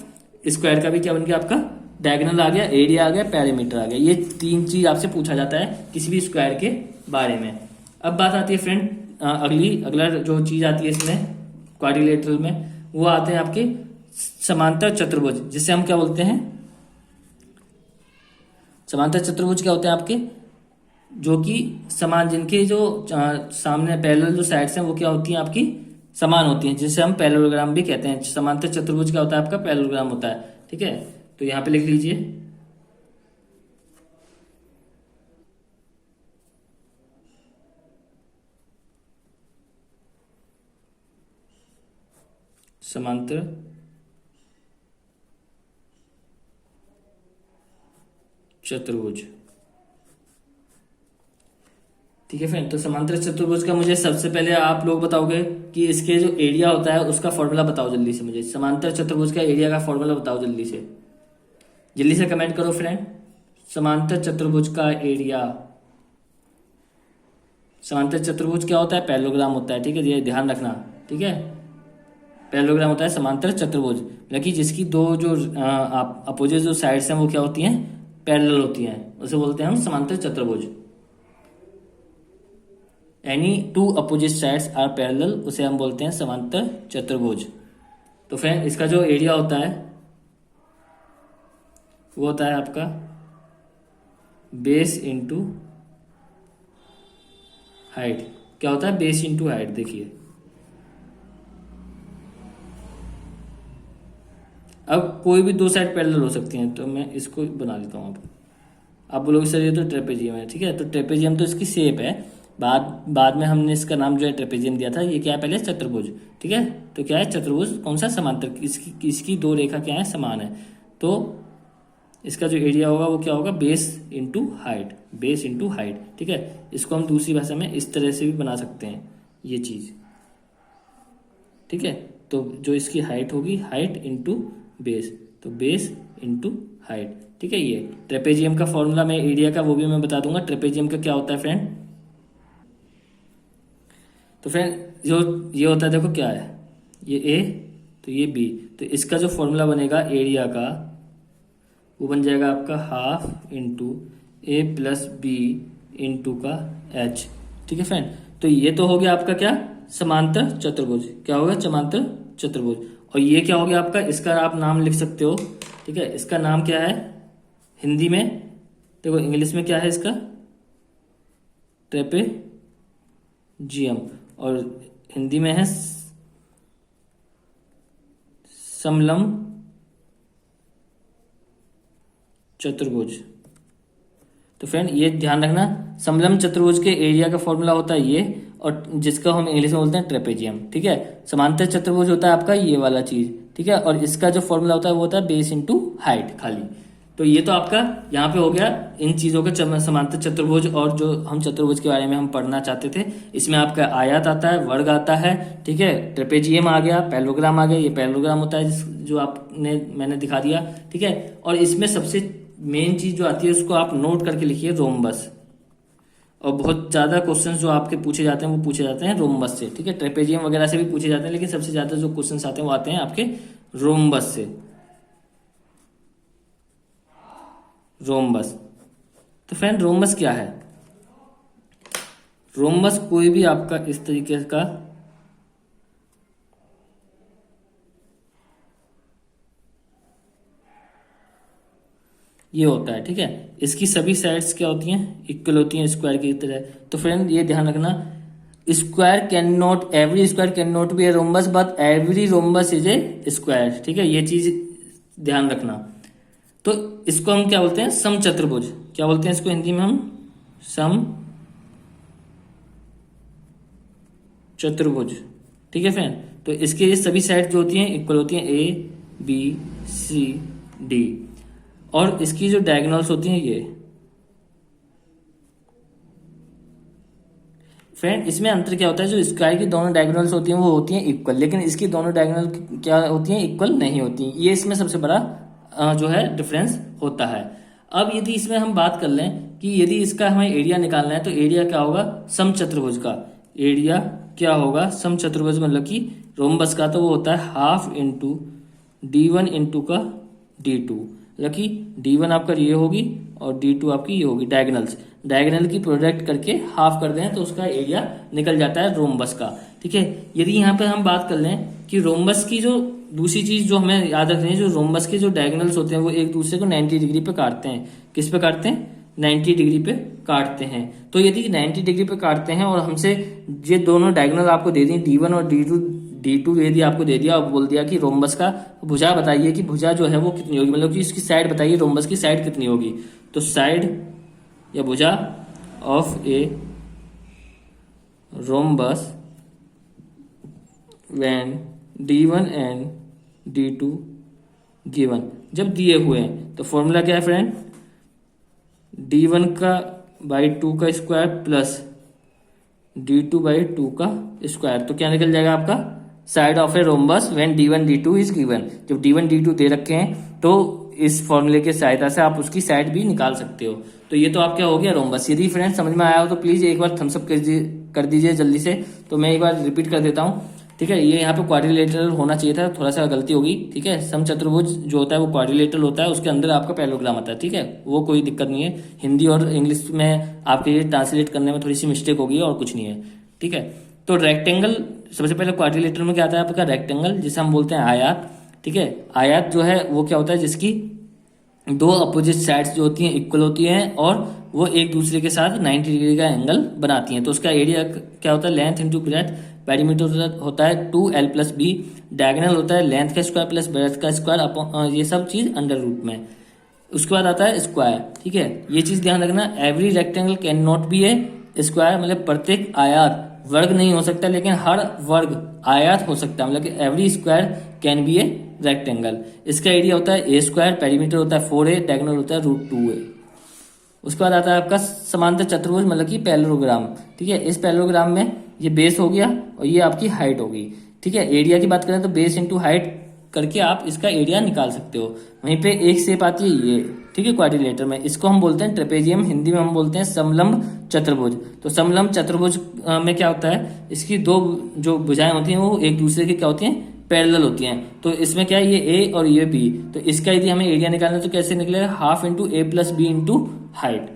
स्क्वायर का भी क्या बन गया आपका डायगोनल आ गया, एरिया आ गया, पेरीमीटर आ गया। ये 3 चीज आपसे पूछा जाता है किसी भी स्क्वायर के बारे में। अब बात आती है फ्रेंड अगला जो चीज आती है इसमें क्वाड्रिलेटरल में, वो आते हैं आपके समांतर चतुर्भुज, जिसे हम क्या बोलते हैं समांतर चतुर्भुज। क्या होते हैं आपके जो कि समान, जिनके जो सामने पैरेलल जो साइड्स हैं वो क्या होती हैं आपकी समान होती हैं, जिसे हम पैरेललोग्राम भी कहते हैं। समांतर चतुर्भुज क्या होता है आपका पैरेललोग्राम होता है, ठीक है। तो यहां पे लिख लीजिए समांतर चतुर्भुज, ठीक है फ्रेंड। तो समांतर चतुर्भुज का मुझे सबसे पहले आप लोग बताओगे कि इसके जो एरिया होता है उसका फॉर्मूला बताओ जल्दी से, मुझे समांतर चतुर्भुज का एरिया का फॉर्मूला बताओ जल्दी से कमेंट करो फ्रेंड। समांतर चतुर्भुज का एरिया, समांतर चतुर्भुज क्या होता है पैरेललोग्राम होता है, ठीक है, ये ध्यान रखना, ठीक है। पैरेललोग्राम होता है समांतर चतुर्भुज, मतलब जिसकी दो जो अपोजिट जो साइड्स हैं वो क्या होती हैं पैरेलल होती हैं, उसे बोलते हैं हम समांतर चतुर्भुज। Any 2 opposite sides are parallel, उसे हम बोलते हैं समांतर चतुर्भुज। तो फ्रेंड इसका जो एरिया होता है वो होता है आपका बेस इंटू हाइट। क्या होता है बेस इंटू हाइट, देखिए अब कोई भी 2 साइड पैरेलल हो सकती हैं, तो मैं इसको बना लेता हूँ। आप बोलोगे सर ये तो ट्रेपेजियम है, ठीक है, तो ट्रेपेजियम तो इसकी शेप है, बाद में हमने इसका नाम जो है ट्रेपेजियम दिया था। ये क्या है पहले चतुर्भुज, ठीक है। तो क्या है चतुर्भुज कौन सा समांतर, इसकी 2 रेखा क्या है समान है। तो इसका जो एरिया होगा वो क्या होगा बेस इंटू हाइट, ठीक है। इसको हम दूसरी भाषा में इस तरह से भी बना सकते हैं ये चीज, ठीक है। तो जो इसकी हाइट होगी हाइट इंटू बेस, तो बेस इंटू हाइट, ठीक है। ये ट्रेपेजियम का फॉर्मूला मैं एरिया का वो भी मैं बता दूंगा। ट्रेपेजियम का क्या होता है फ्रेंड, तो फ्रेंड जो ये होता है देखो क्या है ये ए तो ये बी, तो इसका जो फॉर्मूला बनेगा एरिया का वो बन जाएगा आपका हाफ इंटू ए प्लस बी इंटू का एच, ठीक है फ्रेंड। तो ये तो हो गया आपका क्या समांतर चतुर्भुज, क्या होगा समांतर चतुर्भुज। और ये क्या हो गया आपका, इसका आप नाम लिख सकते हो, ठीक है। इसका नाम क्या है हिंदी में, देखो इंग्लिश में क्या है इसका ट्रेपेजियम, और हिंदी में है समलंब चतुर्भुज। तो फ्रेंड ये ध्यान रखना, समलंब चतुर्भुज के एरिया का फॉर्मूला होता है ये, और जिसका हम इंग्लिश में बोलते हैं ट्रेपेजियम, ठीक है। समांतर चतुर्भुज होता है आपका ये वाला चीज, ठीक है, और इसका जो फॉर्मूला होता है वो होता है बेस इंटू हाइट खाली। तो ये तो आपका यहाँ पे हो गया इन चीजों का समांतर चतुर्भुज, और जो हम चतुर्भुज के बारे में हम पढ़ना चाहते थे, इसमें आपका आयत आता है, वर्ग आता है, ठीक है, ट्रेपेजियम आ गया, पैरेललोग्राम आ गया, ये पैरेललोग्राम होता है जो मैंने दिखा दिया, ठीक है। और इसमें सबसे मेन चीज जो आती है उसको आप नोट करके लिखिए, रोम्बस। और बहुत ज्यादा क्वेश्चंस जो आपके पूछे जाते हैं वो पूछे जाते हैं रोम्बस से, ठीक है। ट्रेपेजियम वगैरह से भी पूछे जाते हैं, लेकिन सबसे ज्यादा जो क्वेश्चंस आते हैं वो आते हैं आपके रोम्बस से, रोम्बस। तो फ्रेंड रोम्बस क्या है? रोम्बस कोई भी आपका इस तरीके का ये होता है, ठीक है। इसकी सभी साइड्स क्या होती हैं? इक्वल होती हैं, स्क्वायर की तरह। तो फ्रेंड ये ध्यान रखना, square can not, every square can not be a rhombus, but every rhombus is a square, ठीक है। ये चीज ध्यान रखना। तो इसको हम क्या बोलते हैं? समचतुर्भुज। क्या बोलते हैं इसको हिंदी में हम? सम चतुर्भुज, ठीक है फ्रेंड। तो इसके ये सभी साइड जो होती हैं इक्वल होती हैं, ए बी सी डी, और इसकी जो डायगोनल्स होती हैं ये। फ्रेंड इसमें अंतर क्या होता है? जो स्क्वायर की दोनों डायगोनल्स होती हैं वो होती हैं इक्वल, लेकिन इसकी दोनों डायगोनल क्या होती हैं? इक्वल नहीं होती। ये इसमें सबसे बड़ा जो है डिफरेंस होता है। अब यदि इसमें हम बात कर लें कि यदि इसका हमें एरिया निकालना है, तो एरिया क्या होगा समचतुर्भुज का? एरिया क्या होगा समचतुर्भुज, मतलब कि रोम्बस का, तो वो होता है हाफ इंटू D1 इंटू का D2, मतलब कि D1 आपका ये होगी और D2 आपकी ये होगी। डायगोनल्स, डायगोनल की प्रोडक्ट करके हाफ कर दें तो उसका एरिया निकल जाता है रोम्बस का, ठीक है। यदि यहाँ पे हम बात कर लें कि रोम्बस की जो दूसरी चीज जो हमें याद रखनी है, जो रोम्बस के जो डायगोनल्स होते हैं वो एक दूसरे को 90 डिग्री पे काटते हैं। किस पे काटते हैं? 90 डिग्री पे काटते हैं। तो यदि 90 डिग्री पे काटते हैं और हमसे ये दोनों डायगोनल आपको दे दी, D1 और D2 यदि आपको दे दिया और बोल दिया कि रोम्बस का भुजा बताइए कि भुजा जो है वो कितनी होगी, मतलब कि इसकी साइड बताइए, रोम्बस की साइड कितनी होगी। तो साइड या भुजा of a rhombus when D1 and D2 given, जब दिए हुए हैं तो फॉर्मूला क्या है फ्रेंड? D1 का बाई 2 का स्क्वायर प्लस D2 बाई 2 का स्क्वायर। तो क्या निकल जाएगा आपका? Side of a rhombus when D1 D2 is given. जब D1 D2 दे रखे हैं तो इस फॉर्मूले की सहायता से आप उसकी साइड भी निकाल सकते हो। तो ये तो आपका हो गया रोम्बस। यदि फ्रेंड समझ में आया हो तो प्लीज एक बार थम्स अप कर दीजिए जल्दी से। तो मैं एक बार रिपीट कर देता हूँ, ठीक है। ये यहाँ पे क्वाड्रिलेटरल होना चाहिए था, थोड़ा सा गलती होगी, ठीक है। समचतुर्भुज जो होता है वो क्वाड्रिलेटरल होता है, उसके अंदर आपका पैरेललोग्राम आता है, ठीक है। वो कोई दिक्कत नहीं है, हिंदी और इंग्लिश में आपके लिए ट्रांसलेट करने में थोड़ी सी मिस्टेक होगी और कुछ नहीं है, ठीक है। तो रेक्टेंगल, सबसे पहले क्वाड्रिलेटरल में क्या आता है आपका? रेक्टेंगल, जिसे हम बोलते हैं आयत, ठीक है। आयत जो है वो क्या होता है? जिसकी दो अपोजिट साइड्स जो होती हैं इक्वल होती हैं और वो एक दूसरे के साथ 90 डिग्री का एंगल बनाती हैं। तो उसका एरिया क्या होता है? Length into breadth. पेरीमीटर होता है 2L प्लस बी। डायगोनल होता है लेंथ का स्क्वायर प्लस ब्रेथ का स्क्वायर, ये सब चीज अंडर रूट में। उसके बाद आता है स्क्वायर, ठीक है। ये चीज ध्यान रखना, every rectangle can not be A square, मतलब प्रत्येक आयत वर्ग नहीं हो सकता, लेकिन हर वर्ग आयत हो सकता है, मतलब कि every square can be a rectangle. इसका एरिया होता है ए स्क्वायर, पेरीमीटर होता है 4A, डायगोनल होता है √2A। उसके बाद आता है आपका समांतर चतुर्भुज, मतलब कि पैरेललोग्राम, ठीक है। इस पैरेललोग्राम में ये बेस हो गया और ये आपकी हाइट होगी, ठीक है। एरिया की बात करें तो बेस इंटू हाइट करके आप इसका एरिया निकाल सकते हो। वहीं पे एक शेप आती है ये, ठीक है, क्वाड्रिलेटर में। इसको हम बोलते हैं ट्रेपेजियम, हिंदी में हम बोलते हैं समलंब चतुर्भुज। तो समलंब चतुर्भुज में क्या होता है? इसकी दो जो भुजाएं होती हैं वो एक दूसरे की क्या होती हैं? पैरेलल होती हैं। तो इसमें क्या है? ये ए और ये बी। तो इसका यदि हमें एरिया निकालना है तो कैसे निकलेगा? Half into A plus B into height.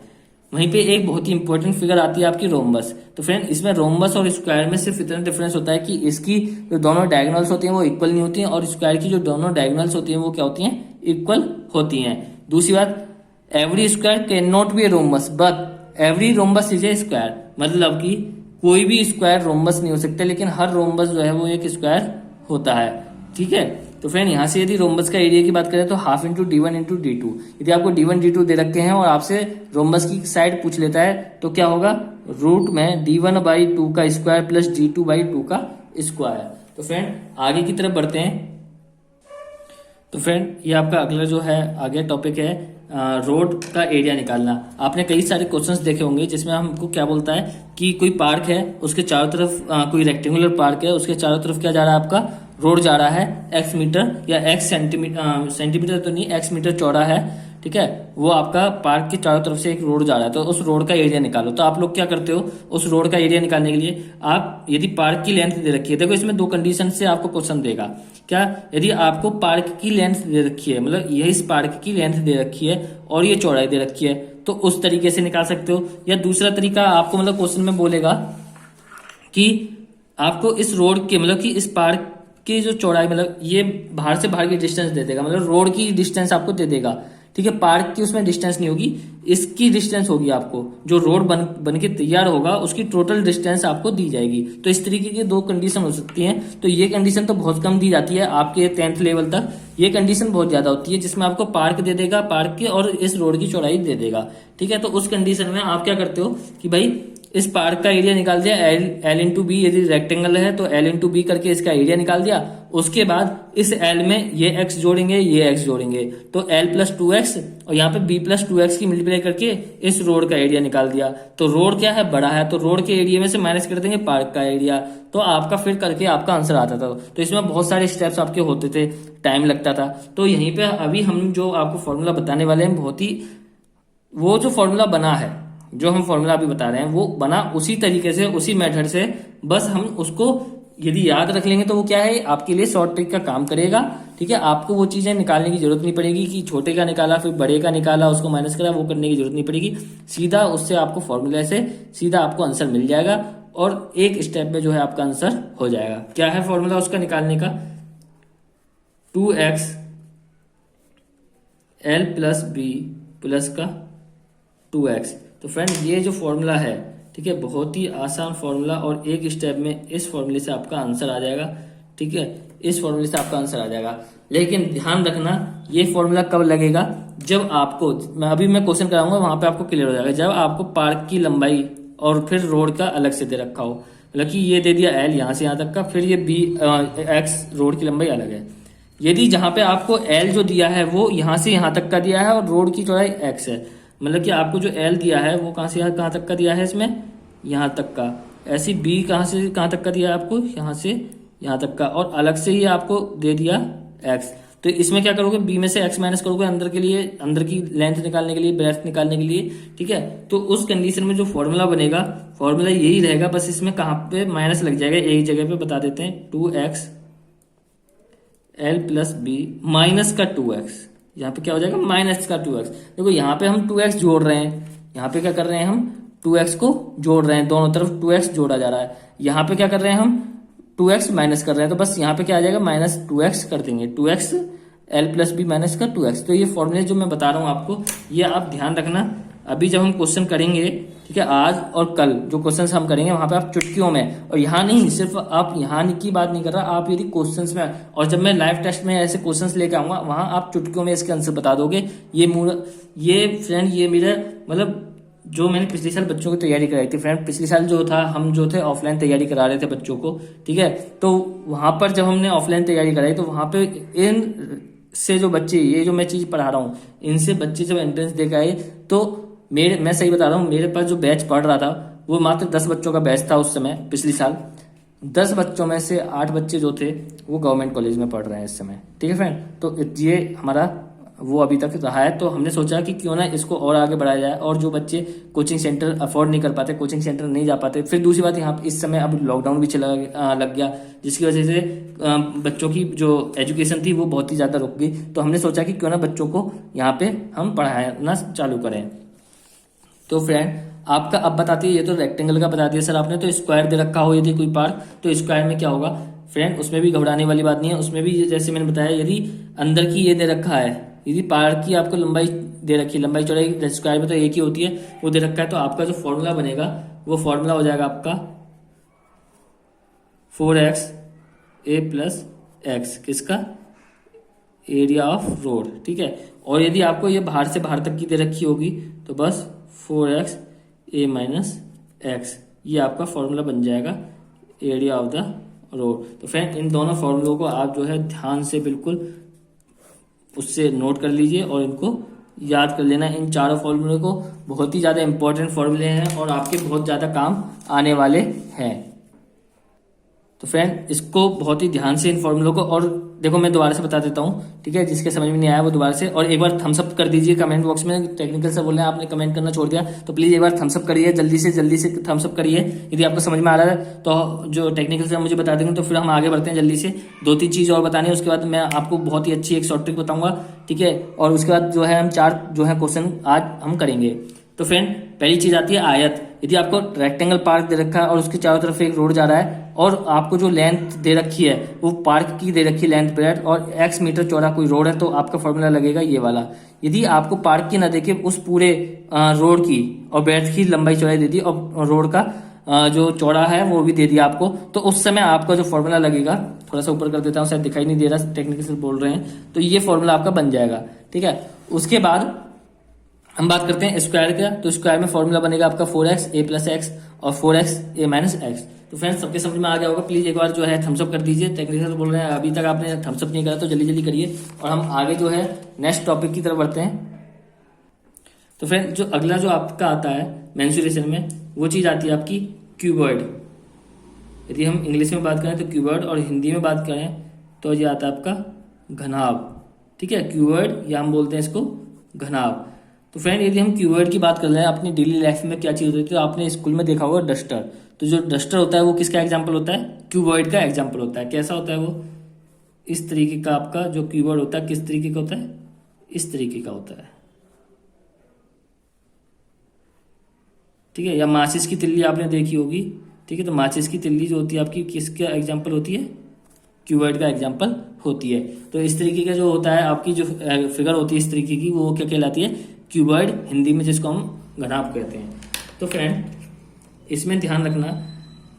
वहीं पे एक बहुत ही इंपॉर्टेंट फिगर आती है आपकी रोम्बस। तो फ्रेंड इसमें रोम्बस और स्क्वायर में सिर्फ इतना डिफरेंस होता है कि इसकी जो दोनों डायगोनल्स होती हैं वो इक्वल नहीं होती हैं, और स्क्वायर की जो दोनों डायगोनल्स होती हैं वो क्या होती हैं? इक्वल होती हैं। दूसरी बात, every square can not be a rhombus but every rhombus is a square, मतलब कि कोई भी स्क्वायर रोम्बस नहीं हो सकता, लेकिन हर रोम्बस जो है वो एक स्क्वायर होता है, ठीक है। तो फ्रेंड यहाँ से यदि रोम्बस का एरिया की बात करें तो half into D1 into D2। यदि आपको D1 D2 दे रखे हैं और आपसे रोम्बस की साइड पूछ लेता है तो क्या होगा, रूट में D1/2 का स्क्वायर प्लस D2/2 का स्क्वायर। तो फ्रेंड आगे की तरफ बढ़ते हैं। तो फ्रेंड ये आपका अगला जो है आगे टॉपिक है रोड का एरिया निकालना। आपने कई सारे क्वेश्चंस देखे होंगे जिसमें हमको क्या बोलता है कि कोई पार्क है, उसके चारों तरफ कोई रेक्टेंगुलर पार्क है, उसके चारों तरफ क्या जा रहा है, आपका रोड जा रहा है x मीटर या x सेंटीमीटर तो नहीं, x मीटर चौड़ा है, ठीक है। वो आपका पार्क के चारों तरफ से एक रोड जा रहा है, तो उस रोड का एरिया निकालो। तो आप लोग क्या करते हो, उस रोड का एरिया निकालने के लिए आप यदि पार्क की लेंथ दे रखी है, देखो इसमें दो कंडीशन से आपको क्वेश्चन देगा। क्या, यदि आपको पार्क की लेंथ दे रखी है, मतलब यह इस पार्क की लेंथ दे रखी है और ये चौड़ाई दे रखी है, तो उस तरीके से निकाल सकते हो। या दूसरा तरीका आपको मतलब क्वेश्चन में बोलेगा कि आपको इस रोड के मतलब कि इस पार्क की जो चौड़ाई, मतलब ये बाहर से बाहर की डिस्टेंस दे देगा, मतलब रोड की डिस्टेंस आपको दे देगा, ठीक है। पार्क की उसमें डिस्टेंस नहीं होगी, इसकी डिस्टेंस होगी। आपको जो रोड बन के तैयार होगा उसकी टोटल डिस्टेंस आपको दी जाएगी। तो इस तरीके की दो कंडीशन हो सकती हैं। तो ये कंडीशन तो बहुत कम दी जाती है आपके 10th लेवल तक, ये कंडीशन बहुत ज्यादा होती है जिसमें आपको पार्क दे देगा, पार्क के और इस रोड की चौड़ाई दे देगा, ठीक है। तो उस कंडीशन में आप क्या करते हो कि भाई इस पार्क का एरिया निकाल दिया, एल इंटू बी, यदि रेक्टेंगल है तो एल इंटू बी करके इसका एरिया निकाल दिया। उसके बाद इस एल में ये एक्स जोड़ेंगे, ये एक्स जोड़ेंगे, तो एल प्लस 2x और यहाँ पे बी प्लस 2x की मल्टीप्लाई करके इस रोड का एरिया निकाल दिया। तो रोड क्या है, बड़ा है, तो रोड के एरिया में से माइनस कर देंगे पार्क का एरिया, तो आपका फिर करके आपका आंसर आता था। तो इसमें बहुत सारे स्टेप्स आपके होते थे, टाइम लगता था। तो यहीं पे अभी हम जो आपको फॉर्मूला बताने वाले हैं, बहुत ही वो जो फॉर्मूला बना है, जो हम फॉर्मूला अभी बता रहे हैं, वो बना उसी तरीके से, उसी मेथड से, बस हम उसको यदि याद रख लेंगे तो वो क्या है, आपके लिए शॉर्ट ट्रिक का काम करेगा, ठीक है। आपको वो चीजें निकालने की जरूरत नहीं पड़ेगी कि छोटे का निकाला फिर बड़े का निकाला उसको माइनस करा, वो करने की जरूरत नहीं पड़ेगी। सीधा उससे आपको फॉर्मूला से सीधा आपको आंसर मिल जाएगा और एक स्टेप में जो है आपका आंसर हो जाएगा। क्या है फॉर्मूला उसका निकालने का, 2x l plus B plus का 2x। तो फ्रेंड ये जो फॉर्मूला है, ठीक है, बहुत ही आसान फॉर्मूला और एक स्टेप में इस फॉर्मूले से आपका आंसर आ जाएगा, ठीक है। इस फॉर्मूले से आपका आंसर आ जाएगा। लेकिन ध्यान रखना ये फॉर्मूला कब लगेगा, जब आपको अभी मैं क्वेश्चन कराऊंगा वहां पे आपको क्लियर हो जाएगा। जब आपको पार्क की लंबाई और फिर रोड का अलग से दे रखा हो, मतलब कि ये दे दिया एल यहाँ से यहाँ तक का, फिर ये बी एक्स रोड की लंबाई अलग है। यदि जहां पे आपको एल जो दिया है वो यहाँ से यहाँ तक का दिया है और रोड की चौड़ाई एक्स है, मतलब कि आपको जो एल दिया है वो कहाँ से कहाँ तक का दिया है, इसमें यहाँ तक का। ऐसी बी कहाँ से कहाँ तक का दिया है आपको, यहाँ से यहाँ तक का, और अलग से ही आपको दे दिया एक्स। तो इसमें क्या करोगे, बी में से एक्स माइनस करोगे अंदर के लिए, अंदर की लेंथ निकालने के लिए, ब्रेथ निकालने के लिए, ठीक है। तो उस कंडीशन में जो फॉर्मूला बनेगा, फॉर्मूला यही रहेगा, बस इसमें कहाँ पे माइनस लग जाएगा, एक जगह पे बता देते हैं, 2x l plus B minus का 2x। यहाँ पे क्या हो जाएगा, माइनस का 2x। देखो यहाँ पे हम 2x जोड़ रहे हैं, यहाँ पे क्या कर रहे हैं, हम 2x को जोड़ रहे हैं, दोनों तरफ 2x जोड़ा जा रहा है। यहाँ पे क्या कर रहे हैं, हम 2x माइनस कर रहे हैं, तो बस यहाँ पे क्या आ जाएगा, माइनस 2x कर देंगे, 2x l plus B minus का 2x। तो ये फॉर्मूले जो मैं बता रहा हूँ आपको, ये आप ध्यान रखना। अभी जब हम क्वेश्चन करेंगे, ठीक है, आज और कल जो क्वेश्चन हम करेंगे वहां पे आप चुटकियों में, और यहाँ नहीं, सिर्फ आप यहाँ की बात नहीं कर रहा, आप यदि क्वेश्चंस में, और जब मैं लाइव टेस्ट में ऐसे क्वेश्चंस लेके आऊंगा वहां आप चुटकियों में इसके आंसर बता दोगे। ये फ्रेंड ये मेरा मतलब जो मैंने पिछले साल बच्चों की तैयारी कराई थी फ्रेंड, पिछले साल जो था हम जो थे ऑफलाइन तैयारी करा रहे थे बच्चों को, ठीक है। तो वहां पर जब हमने ऑफलाइन तैयारी कराई तो वहां पे इन से जो बच्चे, ये जो मैं चीज पढ़ा रहा हूँ, इनसे बच्चे जब एंट्रेंस दे के आए तो मैं सही बता रहा हूँ, मेरे पास जो बैच पढ़ रहा था वो मात्र 10 बच्चों का बैच था उस समय, पिछले साल। 10 बच्चों में से 8 बच्चे जो थे वो गवर्नमेंट कॉलेज में पढ़ रहे हैं इस समय, ठीक है फ्रेंड। तो ये हमारा वो अभी तक रहा है। तो हमने सोचा कि क्यों ना इसको और आगे बढ़ाया जाए, और जो बच्चे कोचिंग सेंटर अफोर्ड नहीं कर पाते, कोचिंग सेंटर नहीं जा पाते, फिर दूसरी बात यहाँ इस समय अब लॉकडाउन भी लग गया, जिसकी वजह से बच्चों की जो एजुकेशन थी वो बहुत ही ज्यादा रुक गई। तो हमने सोचा कि क्यों ना बच्चों को यहाँ पे हम पढ़ाना चालू करें। तो फ्रेंड आपका अब बताती है, ये तो रेक्टेंगल का बता दिया सर आपने, तो स्क्वायर दे रखा हो यदि कोई पार्क, तो स्क्वायर में क्या होगा फ्रेंड, उसमें भी घबराने वाली बात नहीं है। उसमें भी जैसे मैंने बताया, यदि अंदर की ये दे रखा है, यदि पार्क की आपको लंबाई दे रखी है, लंबाई चौड़ाई स्क्वायर में तो एक ही होती है, वो दे रखा है, तो आपका जो फॉर्मूला बनेगा वो फॉर्मूला हो जाएगा आपका 4x a प्लस एक्स, किसका, एरिया ऑफ रोड, ठीक है। और यदि आपको ये बाहर से बाहर तक की दे रखी होगी तो बस 4x a माइनस एक्स, ये आपका फॉर्मूला बन जाएगा एरिया ऑफ द रोड। तो फ्रेंड इन दोनों फॉर्मूलों को आप जो है ध्यान से बिल्कुल उससे नोट कर लीजिए और इनको याद कर लेना। इन चारों फॉर्मूले को बहुत ही ज़्यादा इंपॉर्टेंट फॉर्मूले हैं और आपके बहुत ज़्यादा काम आने वाले हैं। तो फ्रेंड इसको बहुत ही ध्यान से इन फॉर्मूलों को, और देखो मैं दोबारा से बता देता हूँ, ठीक है, जिसके समझ में नहीं आया वो दोबारा से, और एक बार थम्स अप कर दीजिए कमेंट बॉक्स में। टेक्निकल से बोल रहे हैं, आपने कमेंट करना छोड़ दिया तो प्लीज एक बार थम्स अप करिए, जल्दी से थम्स अप करिए। यदि आपको समझ में आ रहा है तो जो टेक्निकल से मुझे बता देंगे तो फिर हम आगे बढ़ते हैं जल्दी से। 2-3 चीज और बतानी है, उसके बाद मैं आपको बहुत ही अच्छी एक शॉर्ट ट्रिक बताऊंगा, ठीक है, और उसके बाद जो है हम 4 जो है क्वेश्चन आज हम करेंगे। तो फ्रेंड पहली चीज आती है आयत। यदि आपको रेक्टेंगल पार्क दे रखा है और उसके चारों तरफ एक रोड जा रहा है और आपको जो लेंथ दे रखी है वो पार्क की दे रखी है लेंथ ब्रेड, और x मीटर चौड़ा कोई रोड है, तो आपका फॉर्मूला लगेगा ये वाला। यदि आपको पार्क की ना देखे, उस पूरे रोड की और ब्रेड की लंबाई चौड़ाई दे दी और रोड का जो चौड़ा है वो भी दे दिया आपको, तो उस समय आपका जो फॉर्मूला लगेगा, थोड़ा सा ऊपर कर देता हूँ शायद दिखाई नहीं दे रहा, टेक्निकल से बोल रहे हैं, तो ये फॉर्मूला आपका बन जाएगा, ठीक है। उसके बाद हम बात करते हैं स्क्वायर का। तो स्क्वायर में फॉर्मूला बनेगा आपका 4x a प्लस एक्स और 4x a माइनस एक्स। तो फ्रेंड्स सबके समझ में आ गया होगा, प्लीज एक बार जो है थम्सअप कर दीजिए। टेक्निकल बोल रहे हैं अभी तक आपने थम्सअप नहीं करा तो जल्दी जल्दी करिए, और हम आगे जो है नेक्स्ट टॉपिक की तरफ बढ़ते हैं। तो फ्रेंड जो अगला जो आपका आता है मेंसुरेशन में, वो चीज आती है आपकी क्यूबॉइड। यदि हम इंग्लिश में बात करें तो क्यूबॉइड, और हिंदी में बात करें तो ये आता है आपका घनाभ, ठीक है। क्यूबॉइड या हम बोलते हैं इसको घनाभ। तो फ्रेंड यदि हम क्यूबॉइड की बात कर रहे हैं अपनी डेली लाइफ में क्या चीज होती है, तो आपने स्कूल में देखा होगा डस्टर। तो जो डस्टर होता है वो किसका एग्जाम्पल होता है, क्यूबॉइड का एग्जाम्पल होता है। कैसा होता है वो, इस तरीके का आपका जो क्यूबॉइड होता है किस तरीके का होता है, इस तरीके का होता है, ठीक है। या माचिस की तिल्ली आपने देखी होगी, ठीक है। तो माचिस की तिल्ली जो होती है आपकी किसका एग्जाम्पल होती है, क्यूबॉइड का एग्जाम्पल होती है। तो इस तरीके का जो होता है आपकी जो फिगर होती है इस तरीके की, वो क्या कहलाती है, क्यूबॉइड, हिंदी में जिसको हम घनाभ कहते हैं। तो फ्रेंड इसमें ध्यान रखना,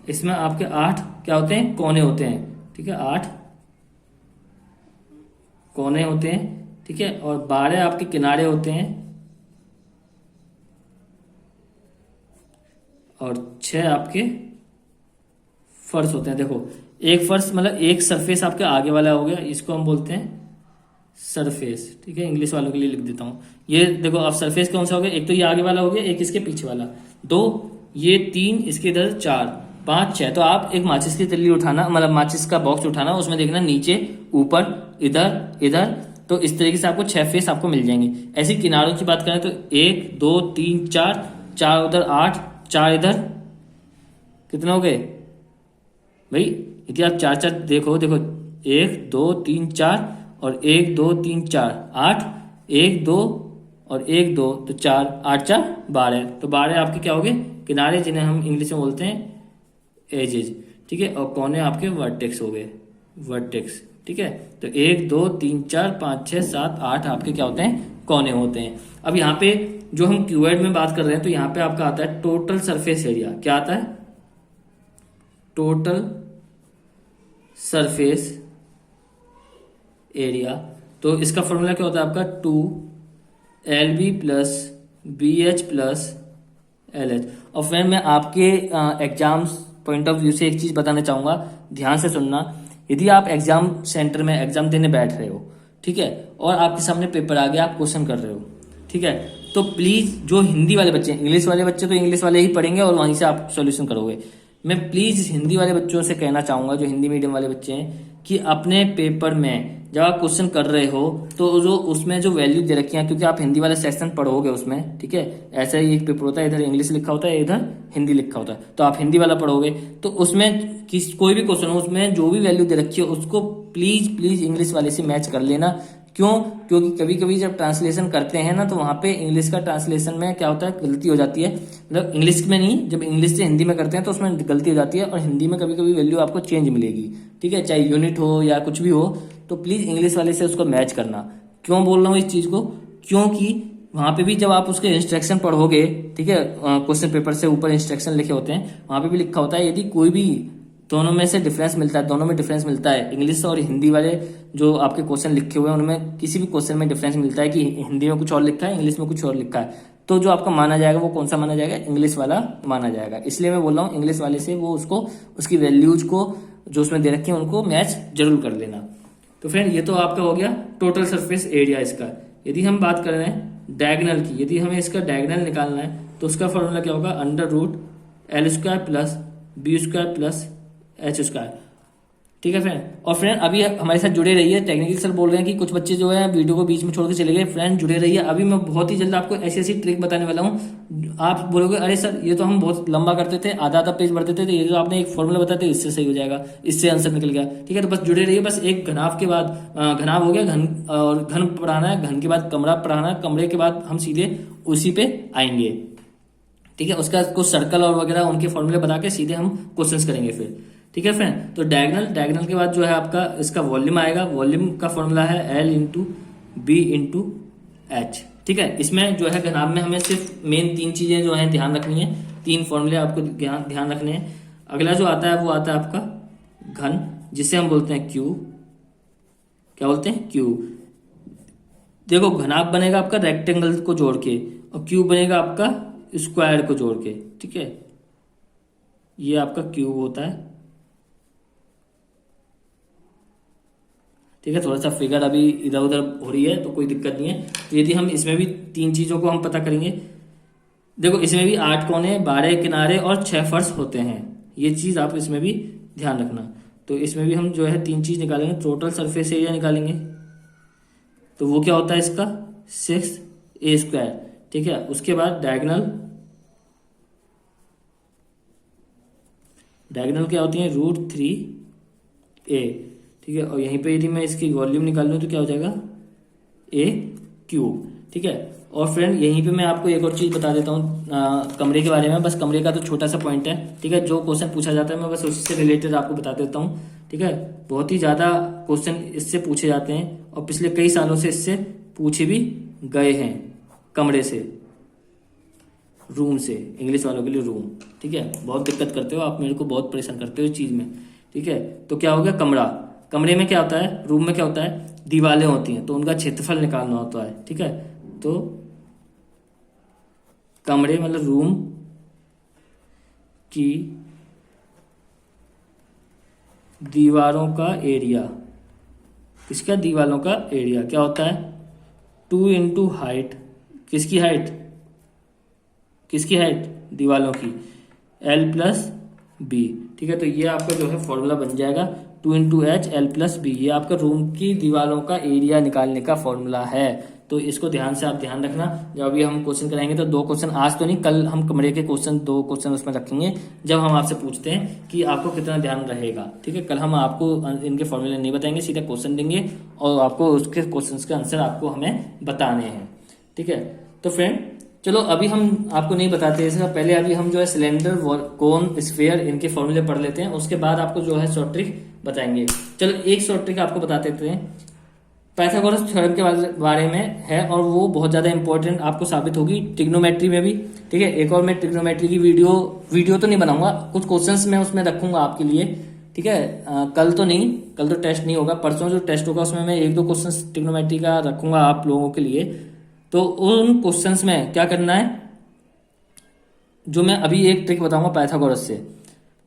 इसमें आपके 8 क्या होते हैं, कोने होते हैं, ठीक है। 8 कोने होते हैं, ठीक है, और 12 आपके किनारे होते हैं, और 6 आपके फर्श होते हैं। देखो एक फर्श मतलब एक सरफेस आपके आगे वाला हो गया, इसको हम बोलते हैं सरफेस, ठीक है। इंग्लिश वालों के लिए लिख देता हूं, ये देखो अब सरफेस कौन सा हो गया, एक तो ये आगे वाला हो गया, एक इसके पीछे वाला, 2 ये 3 इसके इधर 4 5 6। तो आप एक माचिस की तिल्ली उठाना, मतलब माचिस का बॉक्स उठाना, उसमें देखना नीचे ऊपर इधर इधर, तो इस तरीके से आपको 6 फेस आपको मिल जाएंगे। ऐसे किनारों की बात करें तो 1 2 3 4, 4 उधर 8, 4 इधर, कितने हो गए भाई, यदि आप 4 4 देखो 1 2 3 4 और 1 2 3 4 8, 1 2 और 1 2 तो 4 8 4 12। तो 12 आपके क्या हो गए, किनारे, जिन्हें हम इंग्लिश में बोलते हैं एजेज, ठीक है। और कोने आपके वर्टेक्स हो गए, वर्टेक्स, ठीक है। तो 1 2 3 4 5 6 7 8 आपके क्या होते हैं, कोने होते हैं। अब यहाँ पे जो हम क्यूबॉइड में बात कर रहे हैं तो यहाँ पे आपका आता है टोटल सरफेस एरिया। क्या आता है, टोटल सरफेस एरिया। तो इसका फॉर्मूला क्या होता है आपका, 2LB plus BH plus LH। और फिर मैं आपके एग्जाम्स पॉइंट ऑफ व्यू से एक चीज बताना चाहूंगा, ध्यान से सुनना। यदि आप एग्जाम सेंटर में एग्जाम देने बैठ रहे हो, ठीक है, और आपके सामने पेपर आ गया, आप क्वेश्चन कर रहे हो, ठीक है, तो प्लीज जो हिंदी वाले बच्चे, इंग्लिश वाले बच्चे तो इंग्लिश वाले ही पढ़ेंगे और वहीं से आप सॉल्यूशन करोगे। मैं प्लीज हिंदी वाले बच्चों से कहना चाहूंगा, जो हिंदी मीडियम वाले बच्चे हैं, कि अपने पेपर में जब आप क्वेश्चन कर रहे हो तो जो उसमें जो वैल्यू दे रखी है, क्योंकि आप हिंदी वाला सेक्शन पढ़ोगे उसमें, ठीक है, ऐसा ही एक पेपर होता है, इधर इंग्लिश लिखा होता है, इधर हिंदी लिखा होता है, तो आप हिंदी वाला पढ़ोगे तो उसमें कोई भी क्वेश्चन हो, उसमें जो भी वैल्यू दे रखी है उसको प्लीज प्लीज इंग्लिश वाले से मैच कर लेना। क्यों, क्योंकि कभी कभी जब ट्रांसलेशन करते हैं ना, तो वहां पे इंग्लिश का ट्रांसलेशन में क्या होता है, गलती हो जाती है। मतलब इंग्लिश में नहीं, जब इंग्लिश से हिंदी में करते हैं तो उसमें गलती हो जाती है, और हिंदी में कभी कभी वैल्यू आपको चेंज मिलेगी, ठीक है, चाहे यूनिट हो या कुछ भी हो। तो प्लीज इंग्लिश वाले से उसको मैच करना। क्यों बोल रहा हूँ इस चीज को, क्योंकि वहां पे भी जब आप उसके इंस्ट्रक्शन पढ़ोगे, ठीक है, क्वेश्चन पेपर से ऊपर इंस्ट्रक्शन लिखे होते हैं, वहां पे भी लिखा होता है यदि कोई भी दोनों में से डिफरेंस मिलता है, दोनों में डिफरेंस मिलता है। इंग्लिश और हिंदी वाले जो आपके क्वेश्चन लिखे हुए हैं उनमें किसी भी क्वेश्चन में डिफरेंस मिलता है कि हिंदी में कुछ और लिखा है, इंग्लिश में कुछ और लिखा है। तो जो आपका माना जाएगा वो कौन सा माना जाएगा, इंग्लिश वाला माना जाएगा। इसलिए मैं बोल रहा हूँ इंग्लिश वाले से वो उसको उसकी वैल्यूज को जो उसमें दे रखी है उनको मैच जरूर कर लेना। तो फ्रेंड ये तो आपका हो गया टोटल सरफेस एरिया इसका। यदि हम बात कर रहे हैं डायगोनल की, यदि हमें इसका डायगोनल निकालना है तो उसका फॉर्मूला क्या होगा, under root L square plus B square plus H square. ठीक है फ्रेंड। और फ्रेंड अभी हमारे साथ जुड़े रहिए, टेक्निकल सर बोल रहे हैं कि कुछ बच्चे जो है वीडियो को बीच में छोड़ के चले गए। फ्रेंड जुड़े रहिए, अभी मैं बहुत ही जल्द आपको ऐसी ऐसी ट्रिक बताने वाला हूँ। आप बोलोगे अरे सर ये तो हम बहुत लंबा करते थे, आधा आधा पेज भरते थे, तो ये जो आपने एक फॉर्मूला बताया था इससे सही हो जाएगा, इससे आंसर निकल गया। ठीक है, तो बस जुड़े रहिए। बस एक घनाभ के बाद घनाभ हो गया, घन और घन पढ़ाना है, घन के बाद कमरा पढ़ाना है, कमरे के बाद हम सीधे उसी पे आएंगे। ठीक है, उसका कुछ सर्कल और वगैरह उनके फॉर्मूले बता के सीधे हम क्वेश्चंस करेंगे फिर। ठीक है फ्रेंड। तो डायगोनल के बाद जो है आपका इसका वॉल्यूम आएगा। वॉल्यूम का फॉर्मूला है L into B into H. ठीक है, इसमें जो है घनाभ में हमें सिर्फ मेन 3 चीजें जो है ध्यान रखनी है, 3 फॉर्मूले आपको ध्यान रखने हैं। अगला जो आता है वो आता है आपका घन, जिसे हम बोलते हैं क्यू। क्या बोलते हैं, क्यू। देखो घनाभ बनेगा आपका रेक्टेंगल को जोड़ के और क्यूब बनेगा आपका स्क्वायर को जोड़ के। ठीक है, ये आपका क्यूब होता है। ठीक है, थोड़ा सा फिगर अभी इधर उधर हो रही है तो कोई दिक्कत नहीं है। तो यदि हम इसमें भी 3 चीजों को हम पता करेंगे, देखो इसमें भी 8 कोने, 12 किनारे और 6 फर्श होते हैं। ये चीज आप इसमें भी ध्यान रखना। तो इसमें भी हम जो है 3 चीज निकालेंगे। टोटल सरफेस एरिया निकालेंगे तो वो क्या होता है इसका 6a स्क्वायर। ठीक है, उसके बाद डायगोनल क्या होती है √3a। ठीक है, और यहीं पे यदि मैं इसकी वॉल्यूम निकाल लूँ तो क्या हो जाएगा a क्यूब। ठीक है, और फ्रेंड यहीं पे मैं आपको एक और चीज बता देता हूँ कमरे के बारे में। बस कमरे का तो छोटा सा पॉइंट है। ठीक है, जो क्वेश्चन पूछा जाता है मैं बस उसी से रिलेटेड आपको बता देता हूँ। ठीक है, बहुत ही ज्यादा क्वेश्चन इससे पूछे जाते हैं और पिछले कई सालों से इससे पूछे भी गए हैं। कमरे से, रूम से, इंग्लिश वालों के लिए रूम। ठीक है, बहुत दिक्कत करते हो आप, मेरे को बहुत परेशान करते हो इस चीज में। ठीक है, तो क्या हो गया कमरा। कमरे में क्या होता है, रूम में क्या होता है, दीवारें होती हैं तो उनका क्षेत्रफल निकालना होता है। ठीक है, तो कमरे मतलब रूम की दीवारों का एरिया, किसका, दीवारों का एरिया क्या होता है 2 इंटू हाइट, किसकी हाइट, दीवारों की, L प्लस बी। ठीक है, तो ये आपका जो है फॉर्मूला बन जाएगा 2 into H L plus B. ये आपका रूम की दीवारों का एरिया निकालने का फॉर्मूला है। तो इसको ध्यान से आप ध्यान रखना। जब अभी हम क्वेश्चन कराएंगे तो 2 क्वेश्चन, आज तो नहीं कल हम कमरे के क्वेश्चन 2 क्वेश्चन उसमें रखेंगे जब हम आपसे पूछते हैं कि आपको कितना ध्यान रहेगा। ठीक है, कल हम आपको इनके फॉर्मूले नहीं बताएंगे, सीधा क्वेश्चन देंगे और आपको उसके क्वेश्चन के आंसर आपको हमें बताने हैं। ठीक है, तो फ्रेंड चलो अभी हम आपको नहीं बताते इसका पहले अभी हम जो है सिलेंडर, कोन, स्फीयर इनके फॉर्मूले पढ़ लेते हैं। उसके बाद आपको जो है शॉर्ट ट्रिक बताएंगे। चलो एक शॉर्ट ट्रिक आपको बता देते हैं, पाइथागोरस थ्योरम के बारे में है और वो बहुत ज्यादा इंपॉर्टेंट आपको साबित होगी ट्रिग्नोमेट्री में भी। ठीक है, एक और मैं ट्रिग्नोमेट्री की वीडियो तो नहीं बनाऊंगा, कुछ क्वेश्चंस मैं उसमें रखूंगा आपके लिए। ठीक है, कल तो नहीं, कल तो टेस्ट नहीं होगा, परसों जो टेस्ट होगा उसमें मैं 1-2 क्वेश्चंस ट्रिग्नोमेट्री का रखूंगा आप लोगों के लिए। तो उन क्वेश्चंस में क्या करना है, जो मैं अभी एक ट्रिक बताऊंगा पाइथागोरस से,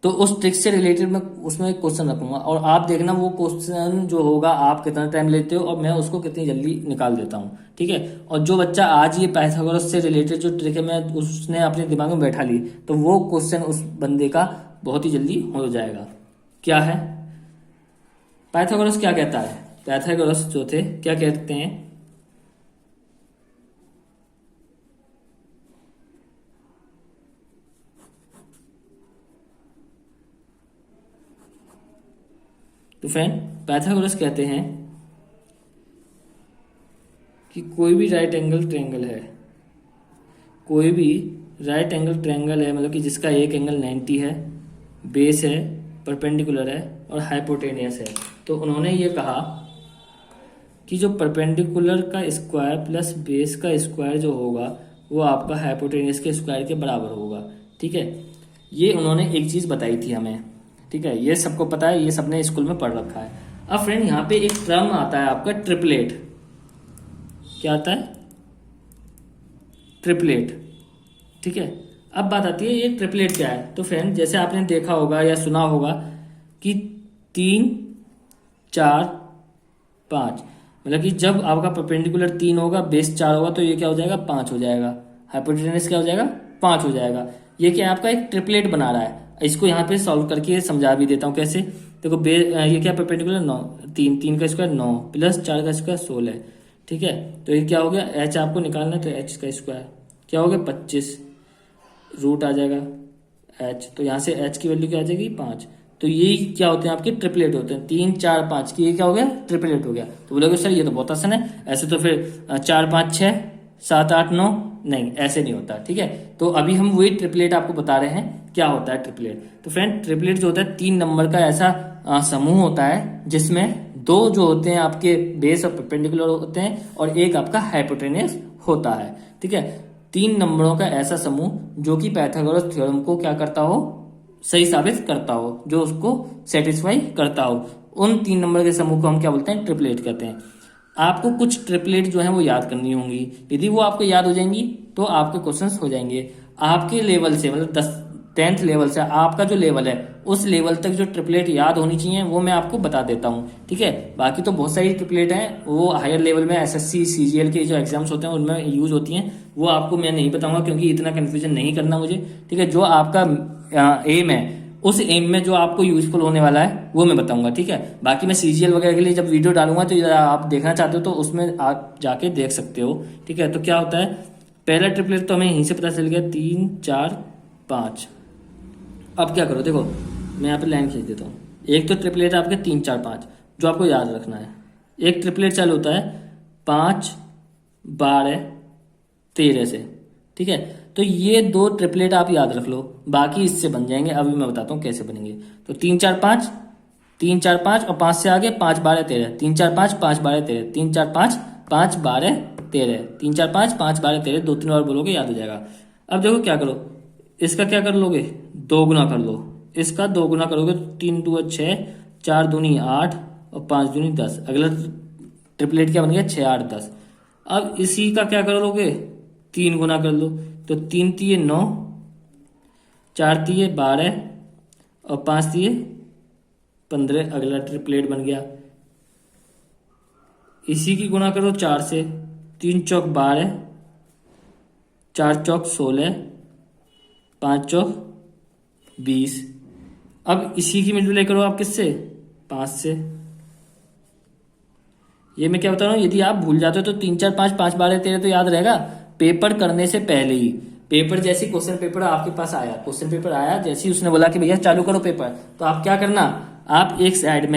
तो उस ट्रिक से रिलेटेड मैं उसमें एक क्वेश्चन रखूंगा और आप देखना वो क्वेश्चन जो होगा आप कितना टाइम लेते हो और मैं उसको कितनी जल्दी निकाल देता हूँ। ठीक है, और जो बच्चा आज ये पाइथागोरस से रिलेटेड जो ट्रिक है मैं उसने अपने दिमाग में बैठा ली तो वो क्वेश्चन उस बंदे का बहुत ही जल्दी हो जाएगा। क्या है, पाइथागोरस क्या कहता है, पाइथागोरस जो थे क्या कहते हैं, तो फ्रेंड पाइथागोरस कहते हैं कि कोई भी राइट एंगल ट्रायंगल है, कोई भी राइट एंगल ट्रायंगल है मतलब कि जिसका एक एंगल 90 है, बेस है, परपेंडिकुलर है और हाइपोटेनियस है। तो उन्होंने ये कहा कि जो परपेंडिकुलर का स्क्वायर प्लस बेस का स्क्वायर जो होगा वो आपका हाइपोटेनियस के स्क्वायर के बराबर होगा। ठीक है, ये उन्होंने एक चीज बताई थी हमें। ठीक है, ये सबको पता है, ये सबने स्कूल में पढ़ रखा है। अब फ्रेंड यहाँ पे एक टर्म आता है आपका ट्रिपलेट। क्या आता है? ट्रिपलेट। ठीक है, अब बात आती है ये ट्रिपलेट क्या है। तो फ्रेंड जैसे आपने देखा होगा या सुना होगा कि 3 4 5, मतलब कि जब आपका परपेंडिकुलर 3 होगा, बेस 4 होगा, तो ये क्या हो जाएगा? 5 हो जाएगा। हाइपोटेनस क्या हो जाएगा? 5 हो जाएगा। ये क्या है? आपका एक ट्रिपलेट बना रहा है। इसको यहाँ पे सॉल्व करके समझा भी देता हूँ कैसे। देखो ये क्या परपेंडिकुलर 9, 3 का स्क्वायर 9 प्लस 4 का स्क्वायर 16। ठीक है, तो ये क्या हो गया? एच आपको निकालना है, तो एच का स्क्वायर क्या हो गया? 25, रूट आ जाएगा एच, तो यहाँ से एच की वैल्यू क्या आ जाएगी? 5। तो ये क्या होते हैं? आपके ट्रिपलेट होते हैं। 3 4 5 की ये क्या हो गया? ट्रिपलेट हो गया। तो बोलोगे सर ये तो बहुत आसान है, ऐसे तो फिर 4 5 6 7 8 9, नहीं ऐसे नहीं होता। ठीक है, तो अभी हम वही ट्रिपलेट आपको बता रहे हैं क्या होता है ट्रिपलेट। तो फ्रेंड ट्रिपलेट जो होता है 3 नंबर का ऐसा समूह होता है जिसमें 2 जो होते हैं आपके बेस और परपेंडिकुलर होते हैं और एक आपका हाइपोटेनस होता है। ठीक है, 3 नंबरों का ऐसा समूह जो कि पाइथागोरस थ्योरम को क्या करता हो? सही साबित करता हो, जो उसको सेटिस्फाई करता हो। उन 3 नंबर के समूह को हम क्या बोलते हैं? ट्रिपलेट कहते हैं। आपको कुछ ट्रिपलेट जो है वो याद करनी होंगी। यदि वो आपको याद हो जाएंगी तो आपके क्वेश्चंस हो जाएंगे। आपके लेवल से, मतलब 10th लेवल से, आपका जो लेवल है उस लेवल तक जो ट्रिपलेट याद होनी चाहिए वो मैं आपको बता देता हूँ। ठीक है, बाकी तो बहुत सारी ट्रिपलेट हैं, वो हायर लेवल में एसएससी सीजीएल के जो एग्जाम्स होते हैं उनमें यूज होती हैं, वो आपको मैं नहीं बताऊंगा क्योंकि इतना कंफ्यूजन नहीं करना मुझे। ठीक है, जो आपका एम है उस एम में जो आपको यूजफुल होने वाला है वो मैं बताऊंगा। ठीक है, बाकी मैं सीजीएल वगैरह के लिए जब वीडियो डालूंगा तो आप देखना चाहते हो तो उसमें आप जाके देख सकते हो। ठीक है, तो क्या होता है? पहला ट्रिपलेट तो हमें यहीं से पता चल गया, 3 4 5। अब क्या करो, देखो मैं यहाँ पे लाइन खींच देता हूँ। एक तो ट्रिपलेट आपके 3 4 5 जो आपको याद रखना है। एक ट्रिपलेट चालू होता है 5 12 13 से। ठीक है, तो ये 2 ट्रिपलेट आप याद रख लो, बाकी इससे बन जाएंगे। अभी मैं बताता हूँ कैसे बनेंगे। तो 3 4 5, 3 4 5 और 5 से आगे 5 12 13, 3 4 5 5 12 13, 3 4 5 5 12 13, 3 4 5 5 12 13, 2 3 और बोलोगे याद हो जाएगा। अब देखो क्या करो, इसका क्या कर लोगे? 2 गुना कर लो। इसका 2 गुना करोगे तो 3 2 6, 4 दूनी 8 और 5 दूनी 10। अगला ट्रिपलेट क्या बन गया? 6 8 10। अब इसी का क्या करोगे? 3 गुना कर लो, तो 3 3 9, 4 3 12 और 5 3 15। अगला ट्रिपलेट बन गया। इसी की गुणा करो 4 से, 3 चौक 12, 4 चौक 16, 5 चौक 20। अब इसी की मल्टीप्लाई करो आप किससे? 5 से। ये मैं क्या बता रहा हूँ, यदि आप भूल जाते हो तो 3 4 5 5 12 13 तो याद रहेगा। पेपर करने से पहले ही, पेपर जैसे क्वेश्चन पेपर आपके पास आया, क्वेश्चन पेपर आया जैसे ही उसने बोला कि भैया चालू करो पेपर, तो आप क्या करना? आप एक साइड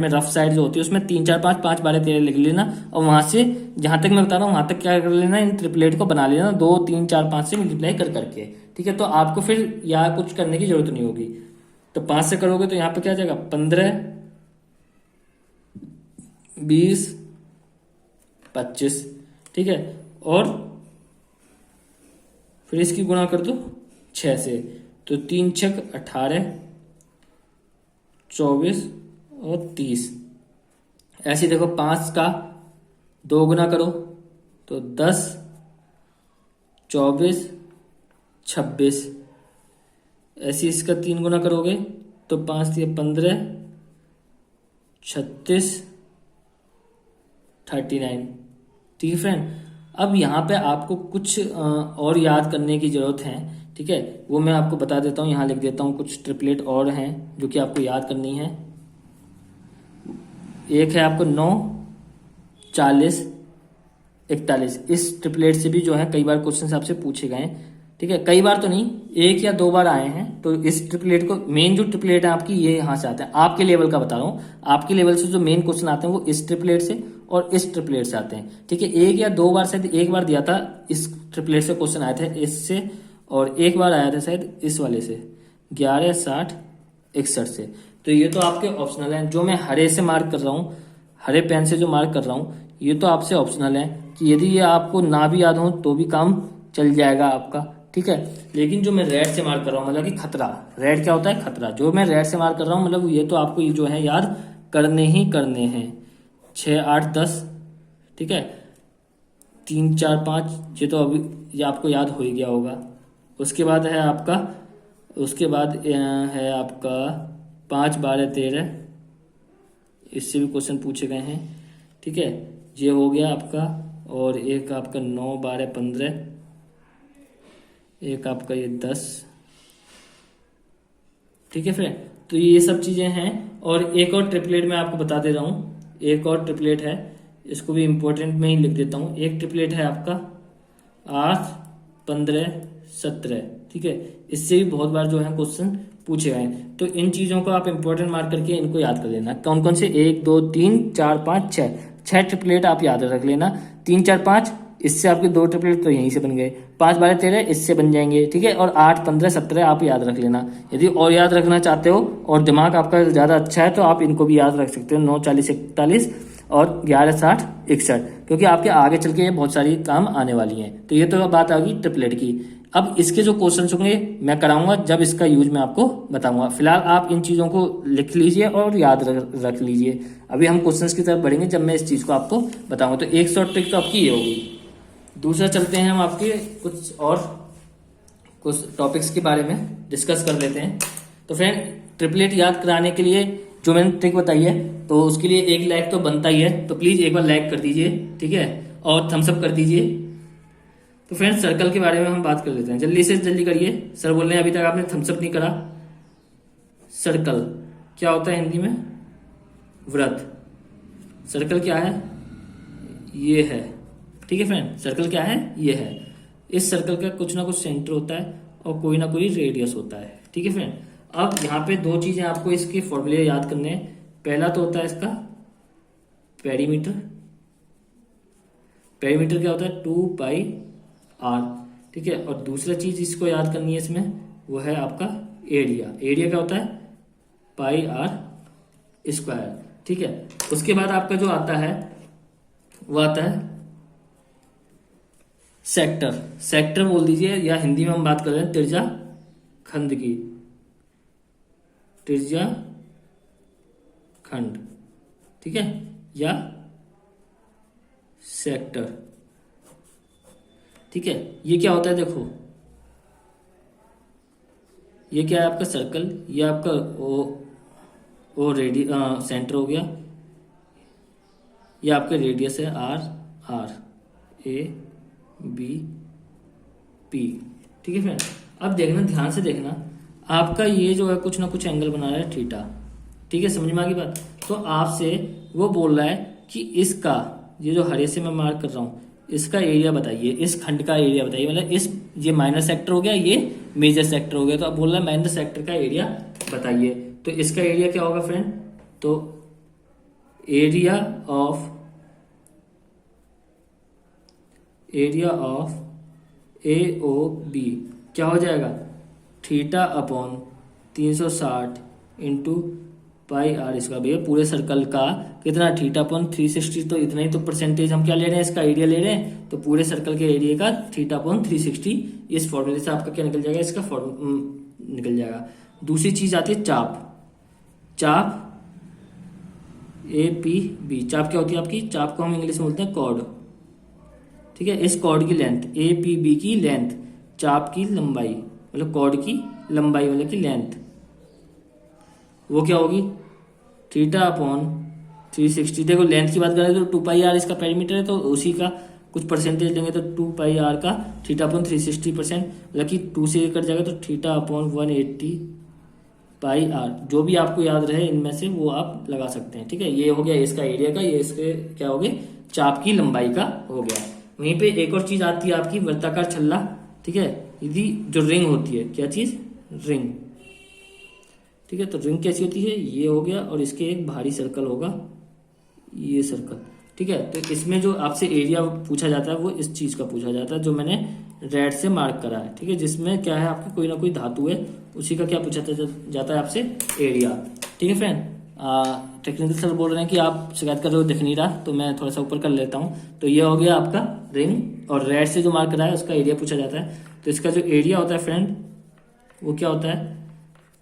में रफ साइड जो होती है उसमें 3 4 5 5 12 13 लिख लेना और वहां से जहां तक मैं बता रहा हूँ वहां तक क्या कर लेना? इन ट्रिपलेट को बना लेना 2 3 4 5 से मल्टीप्लाई कर करके। ठीक है, तो आपको फिर यहाँ कुछ करने की जरूरत नहीं होगी। तो 5 से करोगे तो यहाँ पे क्या आ जाएगा? 15 20 25। ठीक है, और फिर इसकी गुणा कर दो 6 से, तो 3 6 18 24 और 30। ऐसे देखो 5 का 2 गुना करो तो 10 24 26। ऐसे इसका 3 गुना करोगे तो 5 3 15 36 39। ठीक है फ्रेंड, अब यहाँ पे आपको कुछ और याद करने की जरूरत है। ठीक है, वो मैं आपको बता देता हूँ, यहाँ लिख देता हूँ। कुछ ट्रिपलेट और हैं जो कि आपको याद करनी है। एक है आपको 9 40 41। इस ट्रिपलेट से भी जो है कई बार क्वेश्चन आपसे पूछे गए हैं। ठीक है, कई बार तो नहीं, 1 या 2 बार आए हैं। तो इस ट्रिपलेट को, मेन जो ट्रिपलेट है आपकी ये यहाँ से आते हैं। आपके लेवल का बता रहा हूँ, आपके लेवल से जो मेन क्वेश्चन आते हैं वो इस ट्रिपलेट से और इस ट्रिपलेट से आते हैं। ठीक है, 1 या 2 बार, शायद 1 बार दिया था इस ट्रिपलेट से क्वेश्चन आए थे इससे, और 1 बार आया था शायद इस वाले से 11 60 61 से। तो ये तो आपके ऑप्शनल है। जो मैं हरे से मार्क कर रहा हूँ, हरे पेन से जो मार्क कर रहा हूँ, ये तो आपसे ऑप्शनल है कि यदि ये आपको ना भी याद हो तो भी काम चल जाएगा आपका। ठीक है। लेकिन जो मैं रेड से मार्क कर रहा हूँ मतलब कि खतरा, रेड क्या होता है? खतरा। जो मैं रेड से मार्क कर रहा हूँ मतलब ये तो आपको ये जो है याद करने ही करने हैं। 6 8 10, ठीक है, 3 4 5, ये तो अभी ये आपको याद हो ही गया होगा। उसके बाद है आपका, उसके बाद है आपका 5 12 13, इससे भी क्वेश्चन पूछे गए हैं, ठीक है, ये हो गया आपका। और एक आपका 9 12 15, एक आपका ये 10, ठीक है फ्रेंड। तो ये सब चीजें हैं। और एक और ट्रिपलेट मैं आपको बता दे रहा हूँ, एक और ट्रिपलेट है, इसको भी इंपॉर्टेंट में ही लिख देता हूँ। एक ट्रिपलेट है आपका 8 15 17, ठीक है। इससे भी बहुत बार जो है क्वेश्चन पूछे गए हैं। तो इन चीजों को आप इंपॉर्टेंट मार्क करके इनको याद कर लेना। कौन कौन से? 1 2 3 4 5 6, 6 ट्रिपलेट आप याद रख लेना। 3 4 5, इससे आपके 2 ट्रिपलेट तो यहीं से बन गए। 5 12 13 इससे बन जाएंगे, ठीक है। और 8 15 17 आप याद रख लेना। यदि और याद रखना चाहते हो और दिमाग आपका ज्यादा अच्छा है तो आप इनको भी याद रख सकते हो। 9 40 41 और 11 60 61, क्योंकि आपके आगे चल के ये बहुत सारी काम आने वाली हैं। तो ये तो बात आ गई ट्रिपलेट की। अब इसके जो क्वेश्चन होंगे मैं कराऊंगा जब इसका यूज मैं आपको बताऊंगा। फिलहाल आप इन चीजों को लिख लीजिए और याद रख लीजिए। अभी हम क्वेश्चंस की तरफ बढ़ेंगे जब मैं इस चीज को आपको बताऊंगा। तो एक शॉर्ट ट्रिक तो आपकी ये होगी। दूसरा चलते हैं हम आपके कुछ टॉपिक्स के बारे में डिस्कस कर लेते हैं। तो फ्रेंड, ट्रिपलेट याद कराने के लिए जो मैंने ट्रिक बताई है तो उसके लिए 1 लाइक तो बनता ही है। तो प्लीज एक बार लाइक कर दीजिए, ठीक है, और थम्स अप कर दीजिए। तो फ्रेंड्स, सर्कल के बारे में हम बात कर लेते हैं। जल्दी से जल्दी करिए। सर बोल रहे हैं अभी तक आपने थम्स अप नहीं करा। सर्कल क्या होता है हिंदी में? वृत्त। सर्कल क्या है? ये है, ठीक है फ्रेंड। सर्कल क्या है? ये है। इस सर्कल का कुछ ना कुछ सेंटर होता है और कोई ना कोई रेडियस होता है, ठीक है फ्रेंड। अब यहाँ पे 2 चीजें आपको इसके फॉर्मूले याद करने हैं। पहला तो होता है इसका पेरीमीटर। पेरीमीटर क्या होता है? 2 पाई आर, ठीक है। और दूसरा चीज इसको याद करनी है इसमें, वो है आपका एरिया। एरिया क्या होता है? पाई आर स्क्वायर, ठीक है। उसके बाद आपका जो आता है वो आता है सेक्टर। सेक्टर बोल दीजिए, या हिंदी में हम बात कर रहे हैं त्रिज्या खंड की। त्रिज्या खंड, ठीक है, या सेक्टर, ठीक है। ये क्या होता है? देखो, ये क्या है आपका सर्कल, ये आपका ओ सेंटर हो गया। ये आपका रेडियस है R, R A B P, ठीक है फ्रेंड। अब देखना, ध्यान से देखना, आपका ये जो है कुछ ना कुछ एंगल बना रहा है थीटा, ठीक है। समझ में आ गई बात? तो आपसे वो बोल रहा है कि इसका ये जो हरे से मैं मार्क कर रहा हूं, इसका एरिया बताइए, इस खंड का एरिया बताइए। मतलब इस ये माइनर सेक्टर हो गया, ये मेजर सेक्टर हो गया। तो अब बोल रहा है माइनर सेक्टर का एरिया बताइए। तो इसका एरिया क्या होगा फ्रेंड? तो area of A O B क्या हो जाएगा? Theta upon 360 into pi are square. भैया पूरे सर्कल का कितना? थीटा अपॉन 360, तो इतना ही तो परसेंटेज हम क्या ले रहे हैं? इसका एरिया ले रहे हैं। तो पूरे सर्कल के एरिया का थीटा अपॉन 360, इस फॉर्मूले से आपका क्या निकल जाएगा? इसका निकल जाएगा। दूसरी चीज आती है चाप। चाप ए पी बी, चाप क्या होती है आपकी? चाप को हम इंग्लिश में बोलते हैं कॉर्ड, ठीक है। इस कॉर्ड की लेंथ, ए पी बी की लेंथ, चाप की लंबाई, मतलब कॉर्ड की लंबाई मतलब की लेंथ, वो क्या होगी? Theta upon 360। देखो लेंथ की बात करें तो 2 पाई आर इसका पेरीमीटर है, तो उसी का कुछ परसेंटेज लेंगे तो 2 पाई आर का थीटा अपॉन 360%, मतलब कि 2 से कट जाएगा तो थीटा अपॉन 180 पाई आर। जो भी आपको याद रहे इनमें से वो आप लगा सकते हैं, ठीक है। ये हो गया इसका एरिया का, ये इसके क्या हो गया? चाप की लंबाई का हो गया। वहीं पे एक और चीज आती है आपकी वृत्ताकार छल्ला, ठीक है। यदि जो रिंग होती है, क्या चीज? रिंग, ठीक है। तो रिंग कैसी होती है? ये हो गया, और इसके एक भारी सर्कल होगा, ये सर्कल, ठीक है। तो इसमें जो आपसे एरिया पूछा जाता है वो इस चीज का पूछा जाता है जो मैंने रेड से मार्क करा है, ठीक है। जिसमें क्या है आपकी कोई ना कोई धातु है, उसी का क्या पूछा जाता है आपसे? एरिया, ठीक है फ्रेंड। टेक्निकल सर बोल रहे हैं कि आप शिकायत कर रहे हो, दिख नहीं रहा, तो मैं थोड़ा सा ऊपर कर लेता हूँ। तो ये हो गया आपका रिंग और रेड से जो मार्क करा है उसका एरिया पूछा जाता है। तो इसका जो एरिया होता है फ्रेंड वो क्या होता है,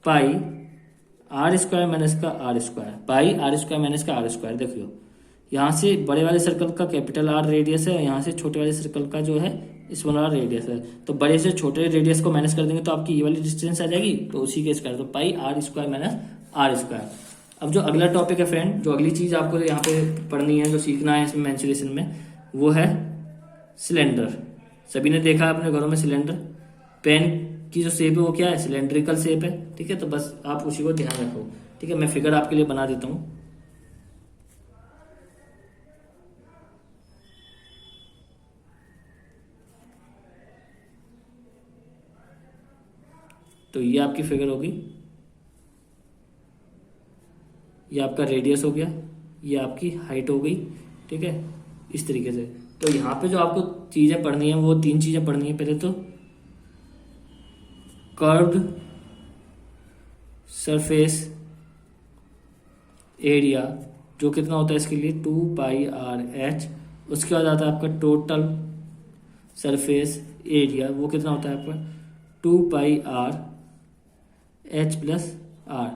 पाई आर स्क्वायर माइनस का R square, pi are square minus का आर स्क्वायर। देखियो यहाँ से बड़े वाले सर्कल का कैपिटल आर रेडियस है, यहाँ से छोटे वाले सर्कल का जो है स्मॉल आर रेडियस है। तो बड़े से छोटे रेडियस को माइनस कर देंगे तो आपकी ये वाली डिस्टेंस आ जाएगी, तो उसी के स्क्वायर, तो pi are square minus r square. अब जो अगला टॉपिक है फ्रेंड, जो अगली चीज आपको यहाँ पे पढ़नी है, जो सीखना है इसमें मेंसुरेशन में, वो है सिलेंडर। सभी ने देखा अपने घरों में सिलेंडर, पेन की जो शेप है वो क्या है, सिलेंड्रिकल शेप है। ठीक है, तो बस आप उसी को ध्यान रखो। ठीक है, मैं फिगर आपके लिए बना देता हूँ। तो ये आपकी फिगर होगी, ये आपका रेडियस हो गया, ये आपकी हाइट हो गई। ठीक है, इस तरीके से। तो यहाँ पे जो आपको चीजें पढ़नी है वो 3 चीजें पढ़नी है। पहले तो कर्व्ड सरफेस एरिया जो कितना होता है इसके लिए 2 पाई आर एच। उसके बाद आता है आपका टोटल सरफेस एरिया, वो कितना होता है आपका 2 pi r h plus are.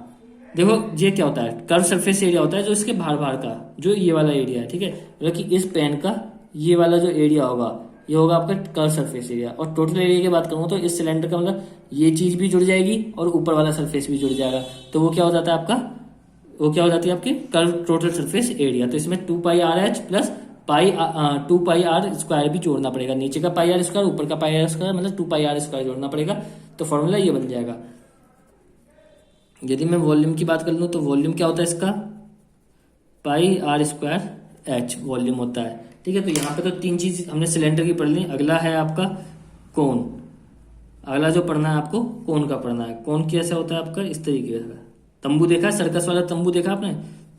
देखो ये क्या होता है, कर्व सरफेस एरिया होता है जो इसके बाहर बाहर का, जो ये वाला एरिया है। ठीक है, मतलब कि इस पेन का ये वाला जो एरिया होगा ये होगा आपका कर्व सरफेस एरिया। और टोटल एरिया की बात करूँ तो इस सिलेंडर का मतलब ये चीज भी जुड़ जाएगी और ऊपर वाला सरफेस भी जुड़ जाएगा। तो वो क्या हो जाता है आपका, वो क्या हो जाती है आपकी कर्व टोटल सरफेस एरिया। तो इसमें 2 pi r h plus pi 2 pi are square भी जोड़ना पड़ेगा, नीचे का पाई आर स्क्वायर ऊपर का पाई आर स्क्वायर, मतलब 2 पाई आर स्क्वायर जोड़ना पड़ेगा। तो फॉर्मूला ये बन जाएगा। यदि मैं वॉल्यूम की बात कर लूँ तो वॉल्यूम क्या होता है इसका, पाई आर स्क्वायर एच वॉल्यूम होता है। ठीक है, तो यहाँ पे तो 3 चीज हमने सिलेंडर की पढ़ ली। अगला है आपका कोन। अगला जो पढ़ना है आपको कोन का पढ़ना है। कोन कैसे होता है आपका, इस तरीके का। तंबू देखा है, सर्कस वाला तंबू देखा आपने,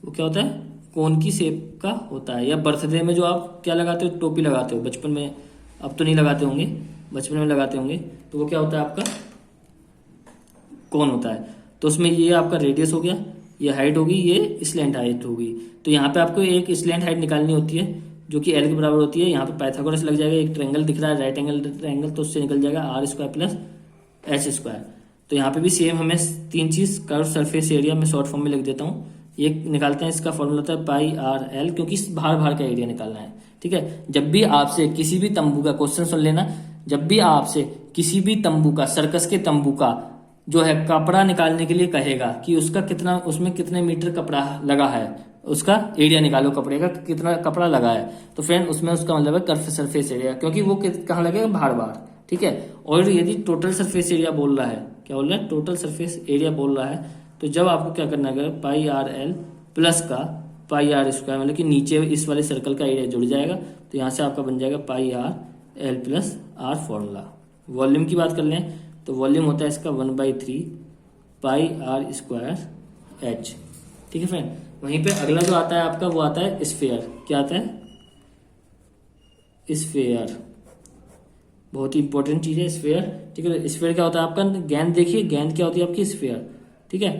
वो क्या होता है, कोन की शेप का होता है। या बर्थडे में जो आप क्या लगाते हो, टोपी लगाते हो बचपन में, अब तो नहीं लगाते होंगे, बचपन में लगाते होंगे, तो वो क्या होता है आपका कोन होता है। तो उसमें ये आपका रेडियस हो गया, ये हाइट होगी, ये स्लैंट हाइट होगी। तो यहाँ पे आपको एक स्लैंट हाइट निकालनी होती है जो कि एल के बराबर होती है। यहाँ पे पाइथागोरस लग जाएगा, एक ट्रायंगल दिख रहा है राइट एंगल ट्रायंगल, तो उससे निकल जाएगा R square plus H square. तो यहाँ पे भी सेम हमें 3 चीज, कर्व सरफेस एरिया में शॉर्ट फॉर्म में लिख देता हूँ, ये निकालते हैं। इसका फॉर्मूला होता है पाई आर एल, क्योंकि बाहर बाहर का एरिया निकालना है। ठीक है, जब भी आपसे किसी भी तंबू का क्वेश्चन सुन लेना, जब भी आपसे किसी भी तंबू का, सर्कस के तंबू का जो है कपड़ा निकालने के लिए कहेगा कि उसका कितना, उसमें कितने मीटर कपड़ा लगा है, उसका एरिया निकालो कपड़े का, कितना कपड़ा लगा है, तो फ्रेंड उसमें उसका मतलब है कर्व सरफेस एरिया, क्योंकि वो कहाँ लगेगा, बाहर बाहर। ठीक है, और यदि टोटल सरफेस एरिया बोल रहा है, क्या बोल रहा है, टोटल सरफेस एरिया बोल रहा है, तो जब आपको क्या करना है, पाई आर एल प्लस का पाई आर स्क्वायर, मतलब कि नीचे इस वाले सर्कल का एरिया जुड़ जाएगा। तो यहाँ से आपका बन जाएगा pi r l plus r formula. Volume की बात कर लें तो वॉल्यूम होता है इसका 1/3 पाई आर स्क्वायर एच। ठीक है फ्रेंड, वहीं पे अगला जो आता है आपका वो आता है स्फीयर। क्या आता है, स्फीयर, बहुत ही इंपॉर्टेंट चीज है स्फीयर। ठीक है, स्फीयर क्या होता है आपका, गेंद देखिए, गेंद क्या होती है आपकी, स्फीयर। ठीक है,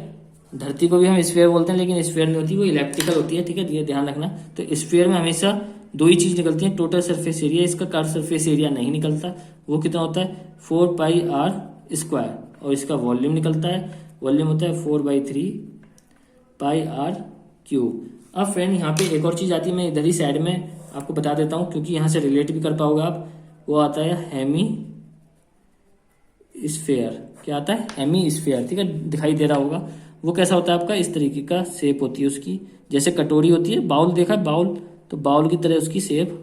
धरती को भी हम स्फीयर बोलते हैं, लेकिन स्फीयर नहीं होती, वो इलेक्ट्रिकल होती है। ठीक है, ये ध्यान रखना। तो स्फीयर में हमेशा 2 ही चीज निकलती है, टोटल सरफेस एरिया, इसका कर्व सरफेस एरिया नहीं निकलता। वो कितना होता है 4 पाई आर स्क्वायर, और इसका वॉल्यूम निकलता है, वॉल्यूम होता है 4/3 पाई आर क्यूब। अब फ्रेंड यहाँ पे एक और चीज आती है, मैं इधर ही साइड में आपको बता देता हूँ, क्योंकि यहाँ से रिलेट भी कर पाओगे आप। वो आता है हेमी स्फीयर। क्या आता है, हेमी स्फीयर। ठीक है, दिखाई दे रहा होगा। वो कैसा होता है आपका, इस तरीके का शेप होती है उसकी, जैसे कटोरी होती है, बाउल देखा बाउल, तो बाउल की तरह उसकी शेप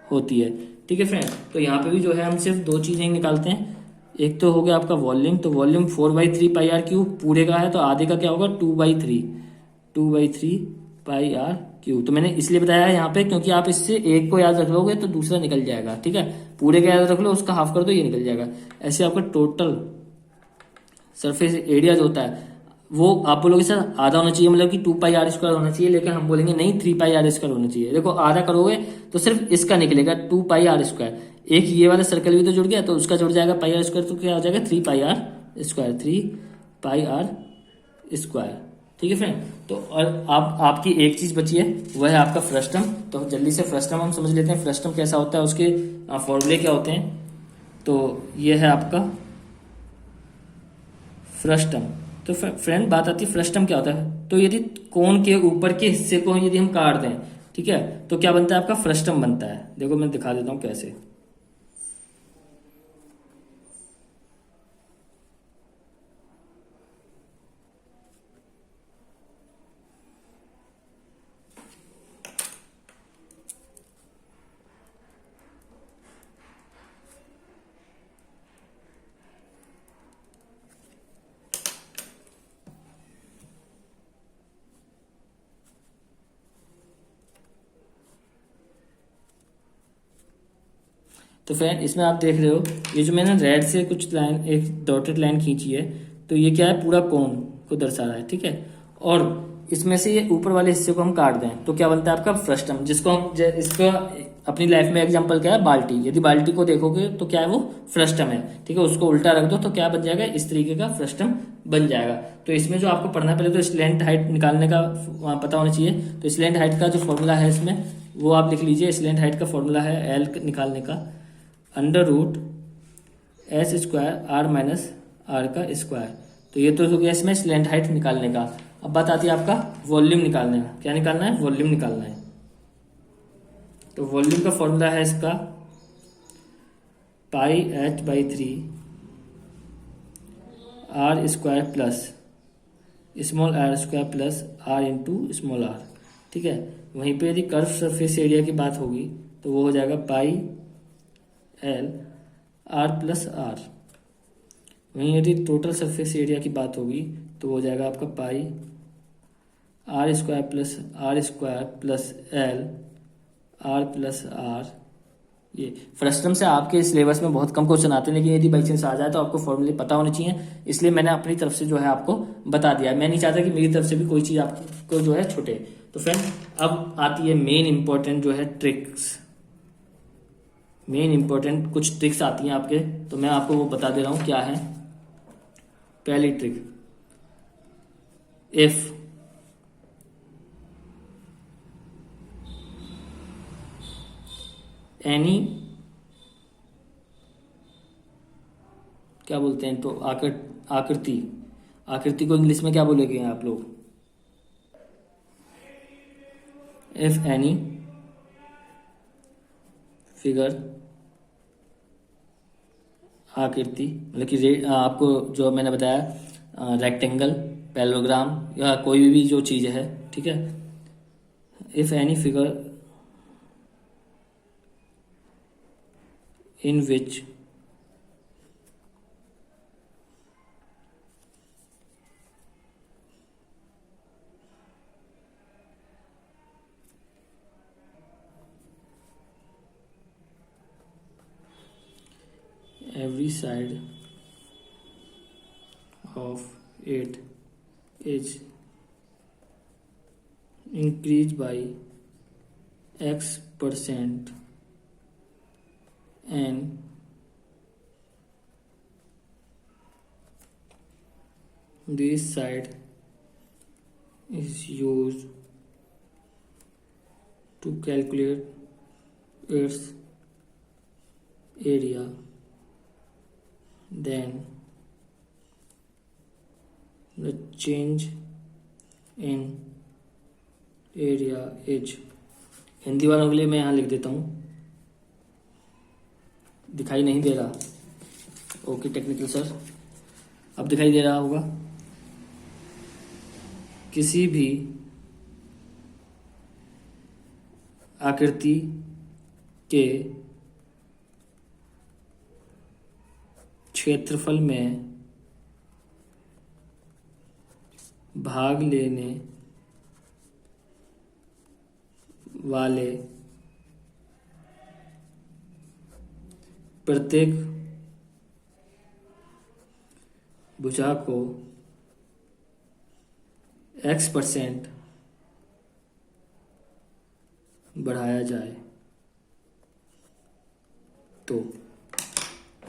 होती है। ठीक है फ्रेंड, तो यहाँ पे भी जो है हम सिर्फ 2 चीजें निकालते हैं। एक तो हो गया आपका वॉल्यूम, तो वॉल्यूम 4/3 पाई आर क्यूब, पूरे का है तो आधे का क्या होगा 2/3 पाई आर क्यूब। तो मैंने इसलिए बताया है यहाँ पे, क्योंकि आप इससे एक को याद रख लोगे तो दूसरा निकल जाएगा। ठीक है, पूरे का याद रख लो, उसका हाफ कर दो, ये निकल जाएगा। ऐसे आपका टोटल सरफेस एरिया जो होता है वो आप बोलोगे सर आधा होना चाहिए, मतलब कि 2 पाई आर स्क्वायर होना चाहिए, लेकिन हम बोलेंगे नहीं 3 पाई आर स्क्वायर होना चाहिए। देखो आधा करोगे तो सिर्फ इसका निकलेगा 2 पाई आर स्क्वायर, एक ये वाला सर्कल भी तो जुड़ गया, तो उसका जुड़ जाएगा पाई आर स्क्वायर, तो क्या हो जाएगा 3 pi are square, 3 pi are square. ठीक है फ्रेंड। तो और आपकी एक चीज बची है, वह है आपका फ्रस्टम। तो जल्दी से फ्रस्टम हम समझ लेते हैं, फ्रस्टम कैसा होता है, उसके फॉर्मूले क्या होते हैं। तो ये है आपका फ्रस्टम। तो फ्रेंड बात आती है फ्रस्टम क्या होता है। तो यदि कोन के ऊपर के हिस्से को यदि हम काट दें, ठीक है, तो क्या बनता है आपका फ्रस्टम बनता है। देखो मैं दिखा देता हूं कैसे। तो फ्रेंड इसमें आप देख रहे हो, ये जो मैंने रेड से कुछ लाइन, एक डॉटेड लाइन खींची है, तो ये क्या है, पूरा कोन को दर्शा रहा है, ठीक है। और इसमें से ये ऊपर वाले हिस्से को हम काट दें तो क्या बनता है आपका फ्रस्टम, जिसको हम इसका अपनी लाइफ में एग्जांपल क्या है, बाल्टी। यदि बाल्टी को देखोगे तो क्या है, वो फ्रस्टम है, ठीक है। उसको उल्टा रख दो तो क्या बन जाएगा, इस तरीके का फ्रस्टम बन जाएगा। तो इसमें जो आपको पढ़ना है, पहले तो स्लैंट हाइट निकालने का पता होना चाहिए। तो स्लैंट हाइट का जो फॉर्मूला है इसमें, वो आप लिख लीजिए। स्लैंट हाइट का फॉर्मूला है एल निकालने का √s² r माइनस आर का स्क्वायर। तो ये तो हो गया इसमें स्लैंट हाइट निकालने का। अब बात आती है आपका वॉल्यूम निकालने का। क्या निकालना है, वॉल्यूम निकालना है। तो वॉल्यूम का फॉर्मूला है इसका πh/3 r² plus small r² plus r into small r, ठीक है। वहीं पे यदि कर्व सरफेस एरिया की बात होगी तो वो हो जाएगा πl r प्लस r। वहीं यदि टोटल सरफेस एरिया की बात होगी तो हो जाएगा आपका πr² plus l r plus r। ये फ्रस्टम से आपके सिलेबस में बहुत कम क्वेश्चन आते हैं, लेकिन यदि बाई चांस आ जाए तो आपको फॉर्मूले पता होने चाहिए। इसलिए मैंने अपनी तरफ से जो है आपको बता दिया। मैं नहीं चाहता कि मेरी तरफ से भी कोई चीज़ आपको जो है छूटे। तो फ्रेंड अब आती है मेन इंपॉर्टेंट जो है ट्रिक्स। मेन इंपॉर्टेंट कुछ ट्रिक्स आती हैं आपके, तो मैं आपको वो बता दे रहा हूँ क्या है। पहली ट्रिक, इफ एनी, क्या बोलते हैं, तो आकृति, आकृति को इंग्लिश में क्या बोलेंगे आप लोग, इफ एनी फिगर, आकृति मतलब कि आपको जो मैंने बताया रेक्टेंगल, पैरेललोग्राम या कोई भी जो चीज़ है, ठीक है। If any figure in which every side of it is increased by X% and this side is used to calculate its area, then the change in area is। Hindi वालों के लिए मैं यहाँ लिख देता हूँ, दिखाई नहीं दे रहा, ओके टेक्निकल सर, अब दिखाई दे रहा होगा। किसी भी आकृति के क्षेत्रफल में भाग लेने वाले प्रत्येक भुजा को X% बढ़ाया जाए तो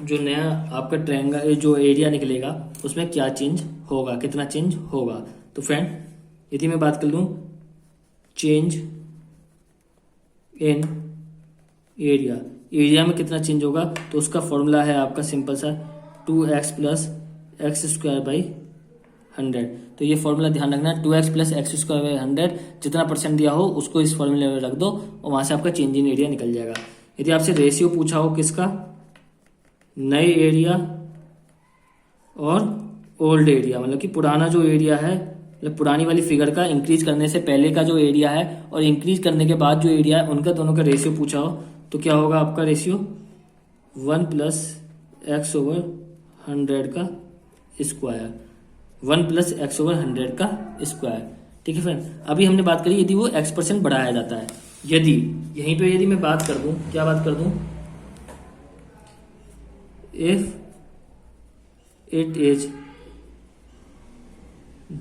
जो नया आपका ट्रायंगल जो एरिया निकलेगा उसमें क्या चेंज होगा, कितना चेंज होगा। तो फ्रेंड यदि मैं बात कर लूँ चेंज इन एरिया, एरिया में कितना चेंज होगा, तो उसका फॉर्मूला है आपका सिंपल सा 2x plus x square by 100। तो ये फॉर्मूला ध्यान रखना, 2x plus x square by 100, जितना परसेंट दिया हो उसको इस फॉर्मूले में रख दो और वहां से आपका चेंज इन एरिया निकल जाएगा। यदि आपसे रेशियो पूछा हो किसका, नए एरिया और ओल्ड एरिया, मतलब कि पुराना जो एरिया है, मतलब पुरानी वाली फिगर का इंक्रीज करने से पहले का जो एरिया है और इंक्रीज करने के बाद जो एरिया है, उनका दोनों का रेशियो पूछा हो, तो क्या होगा आपका रेशियो 1 प्लस एक्स ओवर 100 का स्क्वायर, 1 प्लस एक्स ओवर 100 का स्क्वायर। ठीक है फ्रेंड, अभी हमने बात करी यदि वो x% बढ़ाया जाता है। यदि यहीं पे यदि मैं बात कर दूं, क्या बात कर दूं, if it is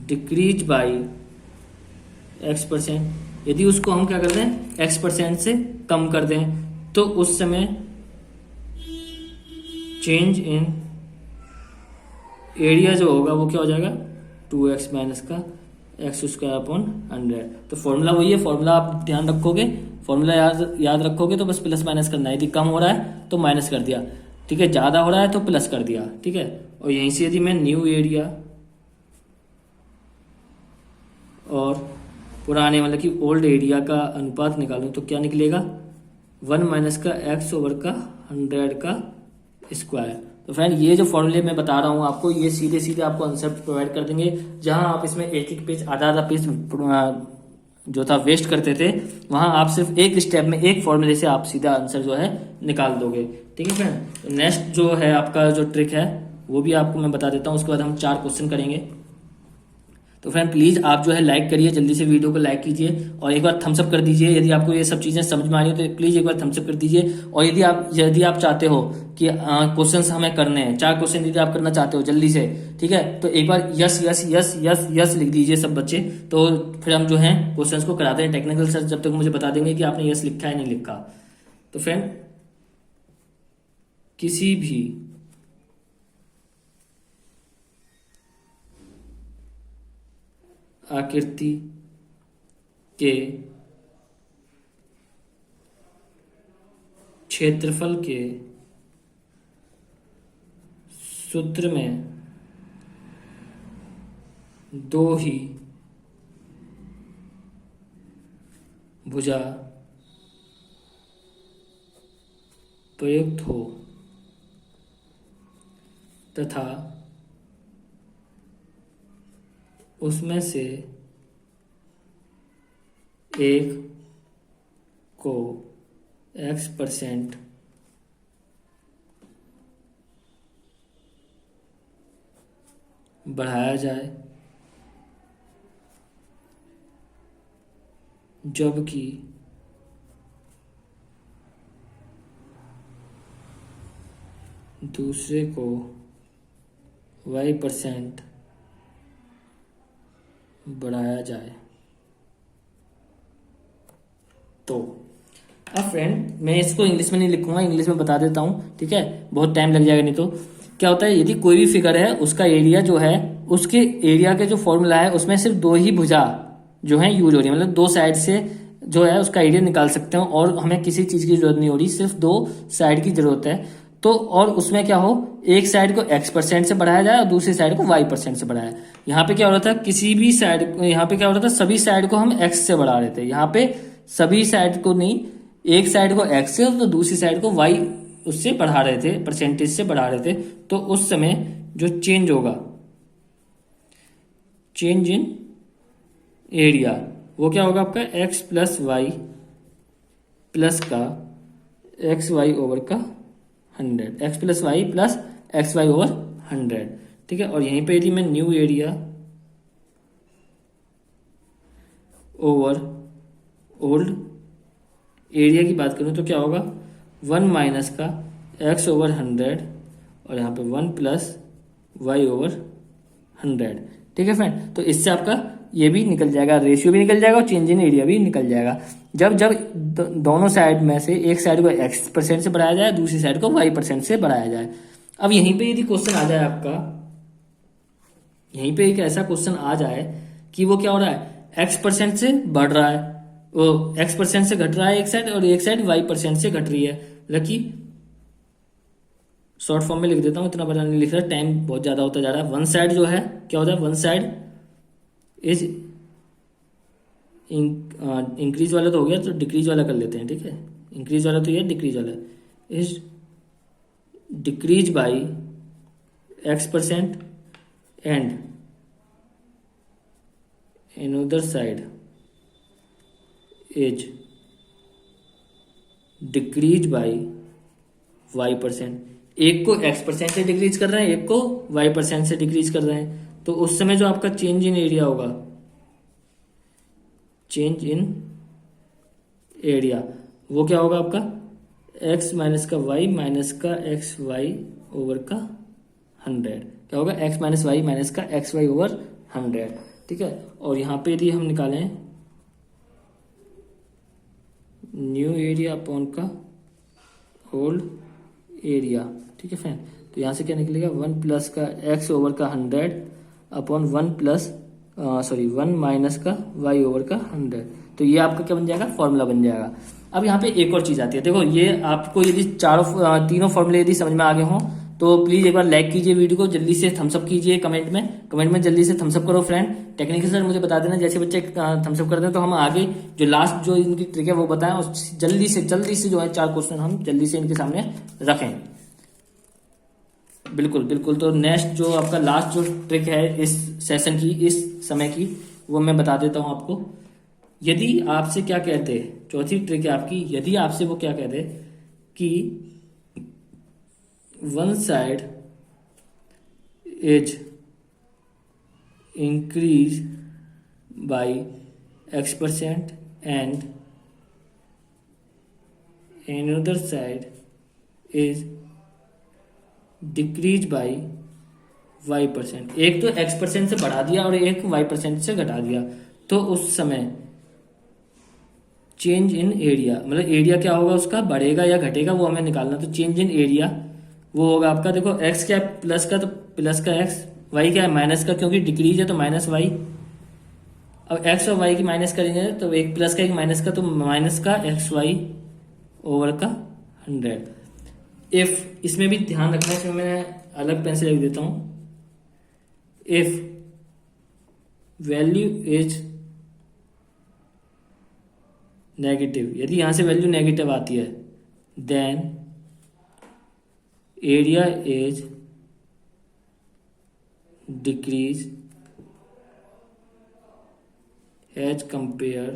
decrease by x%, यदि उसको हम क्या कर दें x% से कम कर दें, तो उस समय चेंज इन एरिया जो होगा वो क्या हो जाएगा 2x माइनस का एक्स स्क्वायर अपॉन 100। तो फॉर्मूला वही है, फॉर्मूला आप ध्यान रखोगे, फॉर्मूला याद रखोगे तो बस प्लस माइनस करना है। यदि कम हो रहा है तो माइनस कर दिया, ठीक है, ज्यादा हो रहा है तो प्लस कर दिया, ठीक है। और यहीं से यदि मैं न्यू एरिया और पुराने मतलब कि ओल्ड एरिया का अनुपात निकालूं तो क्या निकलेगा 1 माइनस का एक्स ओवर का 100 का स्क्वायर। तो फ्रेंड ये जो फॉर्मूले मैं बता रहा हूँ आपको, ये सीधे सीधे आपको आंसर प्रोवाइड कर देंगे। जहां आप इसमें एक एक पेज आधा आधा पेज जो था वेस्ट करते थे, वहां आप सिर्फ एक स्टेप में एक फॉर्मूले से आप सीधा आंसर जो है निकाल दोगे। ठीक है फ्रेंड, तो नेक्स्ट जो है आपका जो ट्रिक है वो भी आपको मैं बता देता हूँ, उसके बाद हम 4 क्वेश्चन करेंगे। तो फ्रेंड प्लीज आप जो है लाइक करिए, जल्दी से वीडियो को लाइक कीजिए और एक बार थम्स अप कर दीजिए। यदि आपको ये सब चीजें समझ में आ रही हो तो प्लीज एक बार थम्स अप कर दीजिए। और यदि आप चाहते हो कि क्वेश्चंस हमें करने हैं, 4 क्वेश्चन यदि आप करना चाहते हो जल्दी से, ठीक है, तो एक बार yes yes yes yes yes लिख दीजिए सब बच्चे। तो फिर हम जो है क्वेश्चंस को कराते हैं। टेक्निकल सर जब तक मुझे बता देंगे कि आपने यस लिखा है नहीं लिखा। तो फ्रेंड किसी भी आकृति के क्षेत्रफल के सूत्र में 2 ही भुजा प्रयुक्त हो तथा उसमें से एक को x% बढ़ाया जाए, जबकि दूसरे को y% बढ़ाया जाए। तो अब फ्रेंड मैं इसको इंग्लिश में नहीं लिखूंगा, इंग्लिश में बता देता हूं, ठीक है, बहुत टाइम लग जाएगा नहीं। तो क्या होता है, यदि कोई भी फिगर है उसका एरिया जो है, उसके एरिया के जो फॉर्मूला है उसमें सिर्फ 2 ही भुजा जो है यूज हो रही है, मतलब 2 साइड से जो है उसका एरिया निकाल सकते हो और हमें किसी चीज की जरूरत नहीं हो रही, सिर्फ 2 साइड की जरूरत है। तो और उसमें क्या हो, एक साइड को x% से बढ़ाया जाए और दूसरी साइड को y% से बढ़ाया। यहाँ पे क्या हो रहा था, किसी भी साइड, यहाँ पे क्या हो रहा था, सभी साइड को हम x से बढ़ा रहे थे। यहाँ पे सभी साइड को नहीं, एक साइड को x से तो दूसरी साइड को y उससे बढ़ा रहे थे, परसेंटेज से बढ़ा रहे थे। तो उस समय जो चेंज होगा, चेंज इन एरिया, वो क्या होगा आपका x प्लस वाई प्लस का एक्स वाई ओवर का 100, x plus Y plus X Y over 100, ठीक है। और यहीं पे यदि मैं new area over old area की बात करूं तो क्या होगा 1 माइनस का x ओवर 100 और यहाँ पे 1 प्लस वाई ओवर 100, ठीक है फ्रेंड। तो इससे आपका ये भी निकल जाएगा, रेशियो भी निकल जाएगा और चेंज इन एरिया भी निकल जाएगा। जब दोनों साइड में से एक साइड को x% से बढ़ाया जाए, दूसरी साइड को y% से बढ़ाया जाए। अब यहीं पे यदि क्वेश्चन आ जाए आपका, यहीं पे एक ऐसा क्वेश्चन आ जाए कि वो क्या हो रहा है, x% से बढ़ रहा है, वो x% से घट रहा है एक साइड, और एक साइड y% से घट रही है। लकी शॉर्ट फॉर्म में लिख देता हूँ, इतना बड़ा नहीं लिख रहा, टाइम बहुत ज्यादा होता जा रहा है। वन साइड जो है क्या होता है, वन साइड इज इंक्रीज वाला तो हो गया, तो डिक्रीज वाला कर लेते हैं, ठीक है। इंक्रीज वाला तो ये, डिक्रीज वाला is decrease by x% and another side is decrease by y%। एक को x% से डिक्रीज कर रहे हैं, एक को y% से डिक्रीज कर रहे हैं, तो उस समय जो आपका चेंज इन एरिया होगा, चेंज इन एरिया, वो क्या होगा आपका x माइनस का y माइनस का एक्स वाई ओवर का 100। क्या होगा, x माइनस वाई माइनस का एक्स वाई ओवर 100, ठीक है। और यहाँ पे यदि हम निकालें न्यू एरिया अपॉन का ओल्ड एरिया, ठीक है फ्रेंड, तो यहाँ से क्या निकलेगा, 1 प्लस का x ओवर का 100 अपॉन 1 माइनस का y ओवर का 100। तो ये आपका क्या बन जाएगा, फॉर्मूला बन जाएगा। अब यहाँ पे एक और चीज आती है, देखो ये आपको यदि तीनों फॉर्मूले यदि समझ में आ गए हों तो प्लीज एक बार लाइक कीजिए वीडियो को, जल्दी से थम्स अप कीजिए, कमेंट में जल्दी से थम्स अप करो फ्रेंड। टेक्निकल सर मुझे बता देना, जैसे बच्चे थम्स अप करते हैं तो हम आगे जो लास्ट जो इनकी ट्रिक है वो बताएं, और जल्दी से जो है 4 क्वेश्चन हम जल्दी से इनके सामने रखें। बिल्कुल बिल्कुल, तो नेक्स्ट जो आपका लास्ट जो ट्रिक है इस सेशन की, इस समय की, वो मैं बता देता हूं आपको। यदि आपसे क्या कहते, चौथी ट्रिक है आपकी, यदि आपसे वो क्या कहते कि one side is increase by x% and another side is decrease by y%। एक तो x% से बढ़ा दिया और एक y% से घटा दिया, तो उस समय चेंज इन एरिया, मतलब एरिया क्या होगा उसका, बढ़ेगा या घटेगा, वो हमें निकालना। तो चेंज इन एरिया वो होगा आपका, देखो x क्या है प्लस का, तो प्लस का x, y क्या है माइनस का, क्योंकि डिक्रीज है तो माइनस y। अब x और y की माइनस करेंगे तो एक प्लस का एक माइनस का, तो माइनस का xy ओवर का 100। इफ, इसमें भी ध्यान रखना है, इसमें मैं अलग पेन से लिख देता हूं, इफ वैल्यू इज नेगेटिव, यदि यहां से वैल्यू नेगेटिव आती है, then area is decrease as compare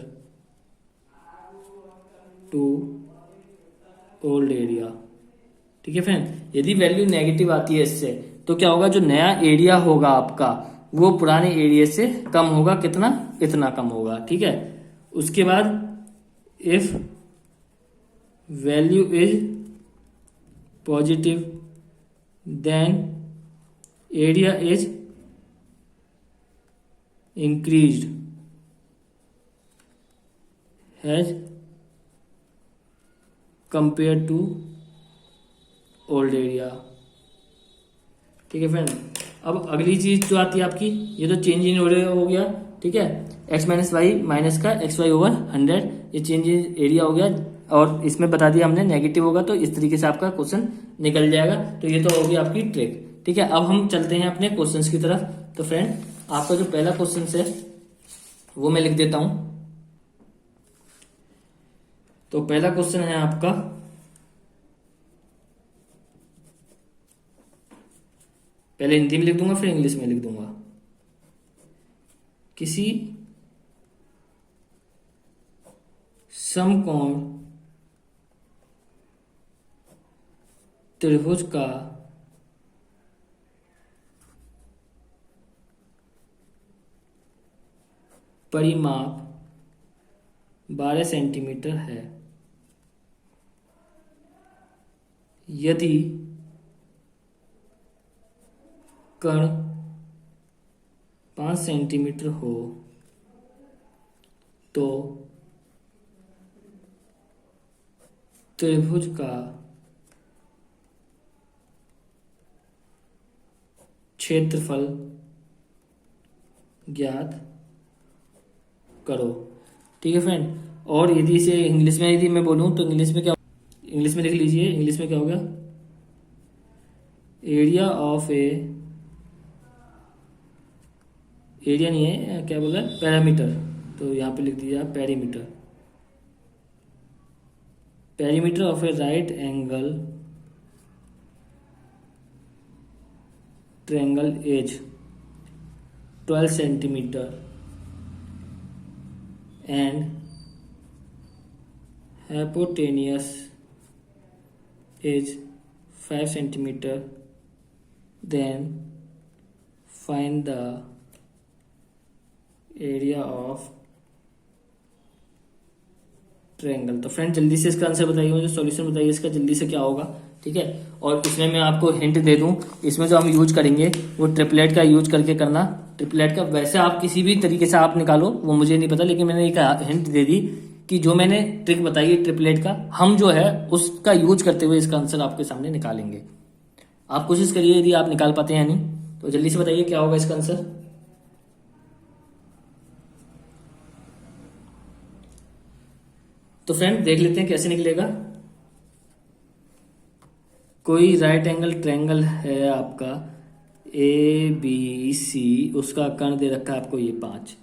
to old area, ठीक है फ्रेंड। यदि वैल्यू नेगेटिव आती है इससे, तो क्या होगा, जो नया एरिया होगा आपका वो पुराने एरिया से कम होगा, कितना, इतना कम होगा, ठीक है। उसके बाद if value is positive then area is increased has compare to old area, ठीक है फ्रेंड। अब अगली चीज जो आती है आपकी, ये तो चेंज इन एरिया हो गया, ठीक है, x माइनस वाई माइनस का एक्स वाई ओवर 100, ये चेंज इन एरिया हो गया, और इसमें बता दिया हमने नेगेटिव होगा, तो इस तरीके से आपका क्वेश्चन निकल जाएगा। तो ये तो होगी आपकी ट्रिक, ठीक है। अब हम चलते हैं अपने क्वेश्चंस की तरफ। तो फ्रेंड आपका जो पहला क्वेश्चन है वो मैं लिख देता हूं। तो पहला क्वेश्चन है आपका, पहले हिंदी में लिख दूंगा फिर इंग्लिश में लिख दूंगा। किसी समकोण त्रिभुज का परिमाप 12 सेंटीमीटर है, यदि कण 5 सेंटीमीटर हो तो त्रिभुज का क्षेत्रफल ज्ञात करो। ठीक है फ्रेंड। और यदि इसे इंग्लिश में यदि मैं बोलूँ तो इंग्लिश में क्या, इंग्लिश में लिख लीजिए, इंग्लिश में क्या होगा, एरिया ऑफ ए, एरिया नहीं है, क्या बोल रहा है, पैरामीटर। तो यहाँ पे लिख दीजिए आप perimeter, perimeter of a right angle triangle as 12 centimetre and hypotenuse is 5 centimeter, then find the area of triangle. तो फ्रेंड जल्दी से इसका आंसर बताइए, मुझे सॉल्यूशन बताइए इसका जल्दी से क्या होगा। ठीक है। और इसमें मैं आपको हिंट दे दूं, इसमें जो हम यूज करेंगे वो ट्रिपलेट का यूज करके करना। ट्रिपलेट का वैसे आप किसी भी तरीके से आप निकालो, वो मुझे नहीं पता, लेकिन मैंने एक हिंट दे दी कि जो मैंने ट्रिक बताई है ट्रिपलेट का, हम जो है उसका यूज करते हुए इसका आंसर आपके सामने निकालेंगे। आप कोशिश करिए, यदि आप निकाल पाते हैं या नहीं तो जल्दी से बताइए क्या होगा इसका आंसर। तो फ्रेंड देख लेते हैं कैसे निकलेगा। कोई राइट एंगल ट्रायंगल है आपका ABC, उसका कर्ण दे रखा है आपको ये 5,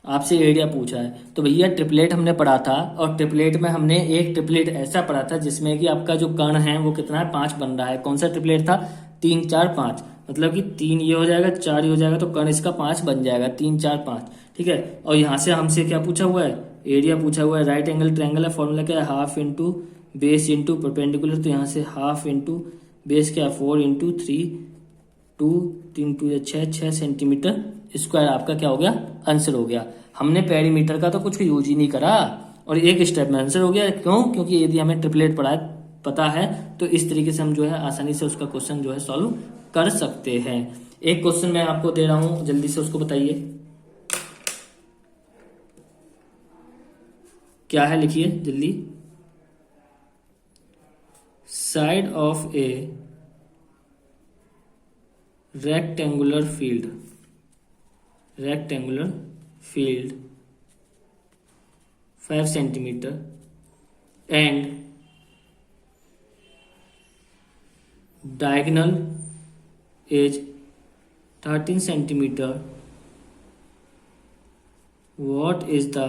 आपसे एरिया पूछा है। तो भैया ट्रिपलेट हमने पढ़ा था, और ट्रिपलेट में हमने एक ट्रिपलेट ऐसा पढ़ा था जिसमें कि आपका जो कर्ण है वो कितना है, 5 बन रहा है। कौन सा ट्रिपलेट था, 3 4 5, मतलब कि 3 ये हो जाएगा, 4 ये हो जाएगा, तो कर्ण इसका 5 बन जाएगा, 3 4 5। ठीक है। और यहाँ से हमसे क्या पूछा हुआ है, एरिया पूछा हुआ है। राइट एंगल ट्रायंगल है, फॉर्मूला क्या है, half into base into perpendicular. तो यहाँ से हाफ इंटू बेस क्या, 4 इंटू 3, 2 3 2 6 सेंटीमीटर स्क्वायर आपका क्या हो गया, आंसर हो गया। हमने पेरीमीटर का तो कुछ यूज ही नहीं करा और एक स्टेप में आंसर हो गया। क्यों, क्योंकि यदि हमें ट्रिपलेट पता है तो इस तरीके से हम जो है आसानी से उसका क्वेश्चन जो है सॉल्व कर सकते हैं। एक क्वेश्चन मैं आपको दे रहा हूं, जल्दी से उसको बताइए क्या है, लिखिए जल्दी। Side of A rectangular field 5 centimeter and diagonal is 13 centimeter, what is the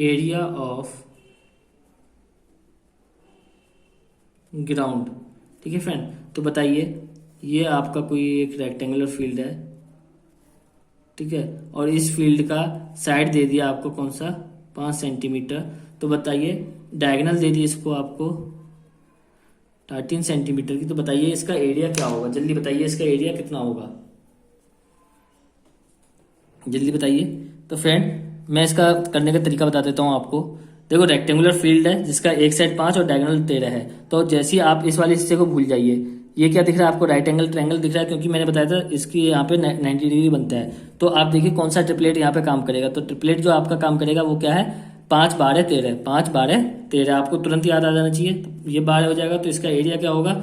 area of ground। ठीक है फ्रेंड। तो बताइए, ये आपका कोई एक रेक्टेंगुलर फील्ड है, ठीक है, और इस फील्ड का साइड दे दिया आपको कौन सा, 5 सेंटीमीटर। तो बताइए डायगोनल दे दी इसको आपको 13 सेंटीमीटर की। तो बताइए इसका एरिया क्या होगा, जल्दी बताइए इसका एरिया कितना होगा, जल्दी बताइए। तो फ्रेंड मैं इसका करने का तरीका बता देता हूँ आपको। देखो रेक्टेंगुलर फील्ड है जिसका एक साइड 5 और डायगोनल 13 है। तो जैसे ही आप इस वाले हिस्से को भूल जाइए, ये क्या दिख रहा है आपको, राइट एंगल ट्रायंगल दिख रहा है, क्योंकि मैंने बताया था इसकी यहाँ पे 90 डिग्री बनता है। तो आप देखिए कौन सा ट्रिपलेट यहाँ पे काम करेगा। तो ट्रिपलेट जो आपका काम करेगा वो क्या है, 5 12 13, 5 12 13, आपको तुरंत याद आ जाना चाहिए। तो ये 12 हो जाएगा, तो इसका एरिया क्या होगा,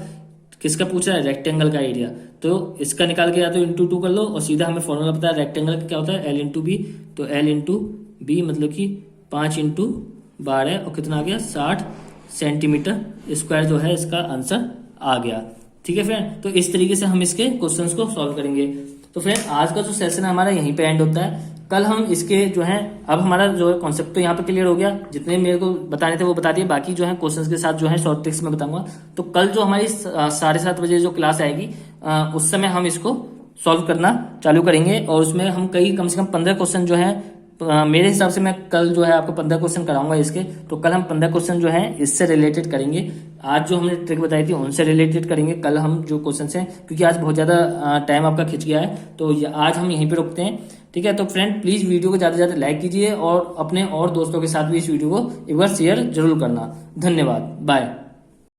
किसका पूछ रहा है, रेक्टेंगल का एरिया। तो इसका निकाल के या तो इंटू 2 कर लो, और सीधा हमें फॉर्मूला पता है रेक्टेंगल का क्या होता है, L इंटू बी। तो L इंटू बी मतलब कि 5 इंटू 12 और कितना आ गया, 60 सेंटीमीटर स्क्वायर जो है इसका आंसर आ गया। ठीक है फ्रेंड। तो इस तरीके से हम इसके क्वेश्चंस को सॉल्व करेंगे। तो फ्रेंड आज का जो सेशन है हमारा यहीं पे एंड होता है। कल हम इसके जो है, अब हमारा जो है कॉन्सेप्ट तो यहाँ पे क्लियर हो गया, जितने मेरे को बताने थे वो बता दिए, बाकी जो है क्वेश्चंस के साथ जो है शॉर्ट ट्रिक्स में बताऊंगा। तो कल जो हमारी 7:30 बजे जो क्लास आएगी उस समय हम इसको सॉल्व करना चालू करेंगे, और उसमें हम कम से कम 15 क्वेश्चन जो है, मेरे हिसाब से मैं कल जो है आपको 15 क्वेश्चन कराऊंगा इसके। तो कल हम 15 क्वेश्चन जो है इससे रिलेटेड करेंगे। आज जो हमने ट्रिक बताई थी उनसे रिलेटेड करेंगे कल हम जो क्वेश्चन हैं, क्योंकि आज बहुत ज़्यादा टाइम आपका खिंच गया है। तो आज हम यहीं पे रुकते हैं। ठीक है। तो फ्रेंड प्लीज़ वीडियो को ज़्यादा से ज़्यादा लाइक कीजिए, और अपने और दोस्तों के साथ भी इस वीडियो को एक बार शेयर जरूर करना। धन्यवाद, बाय।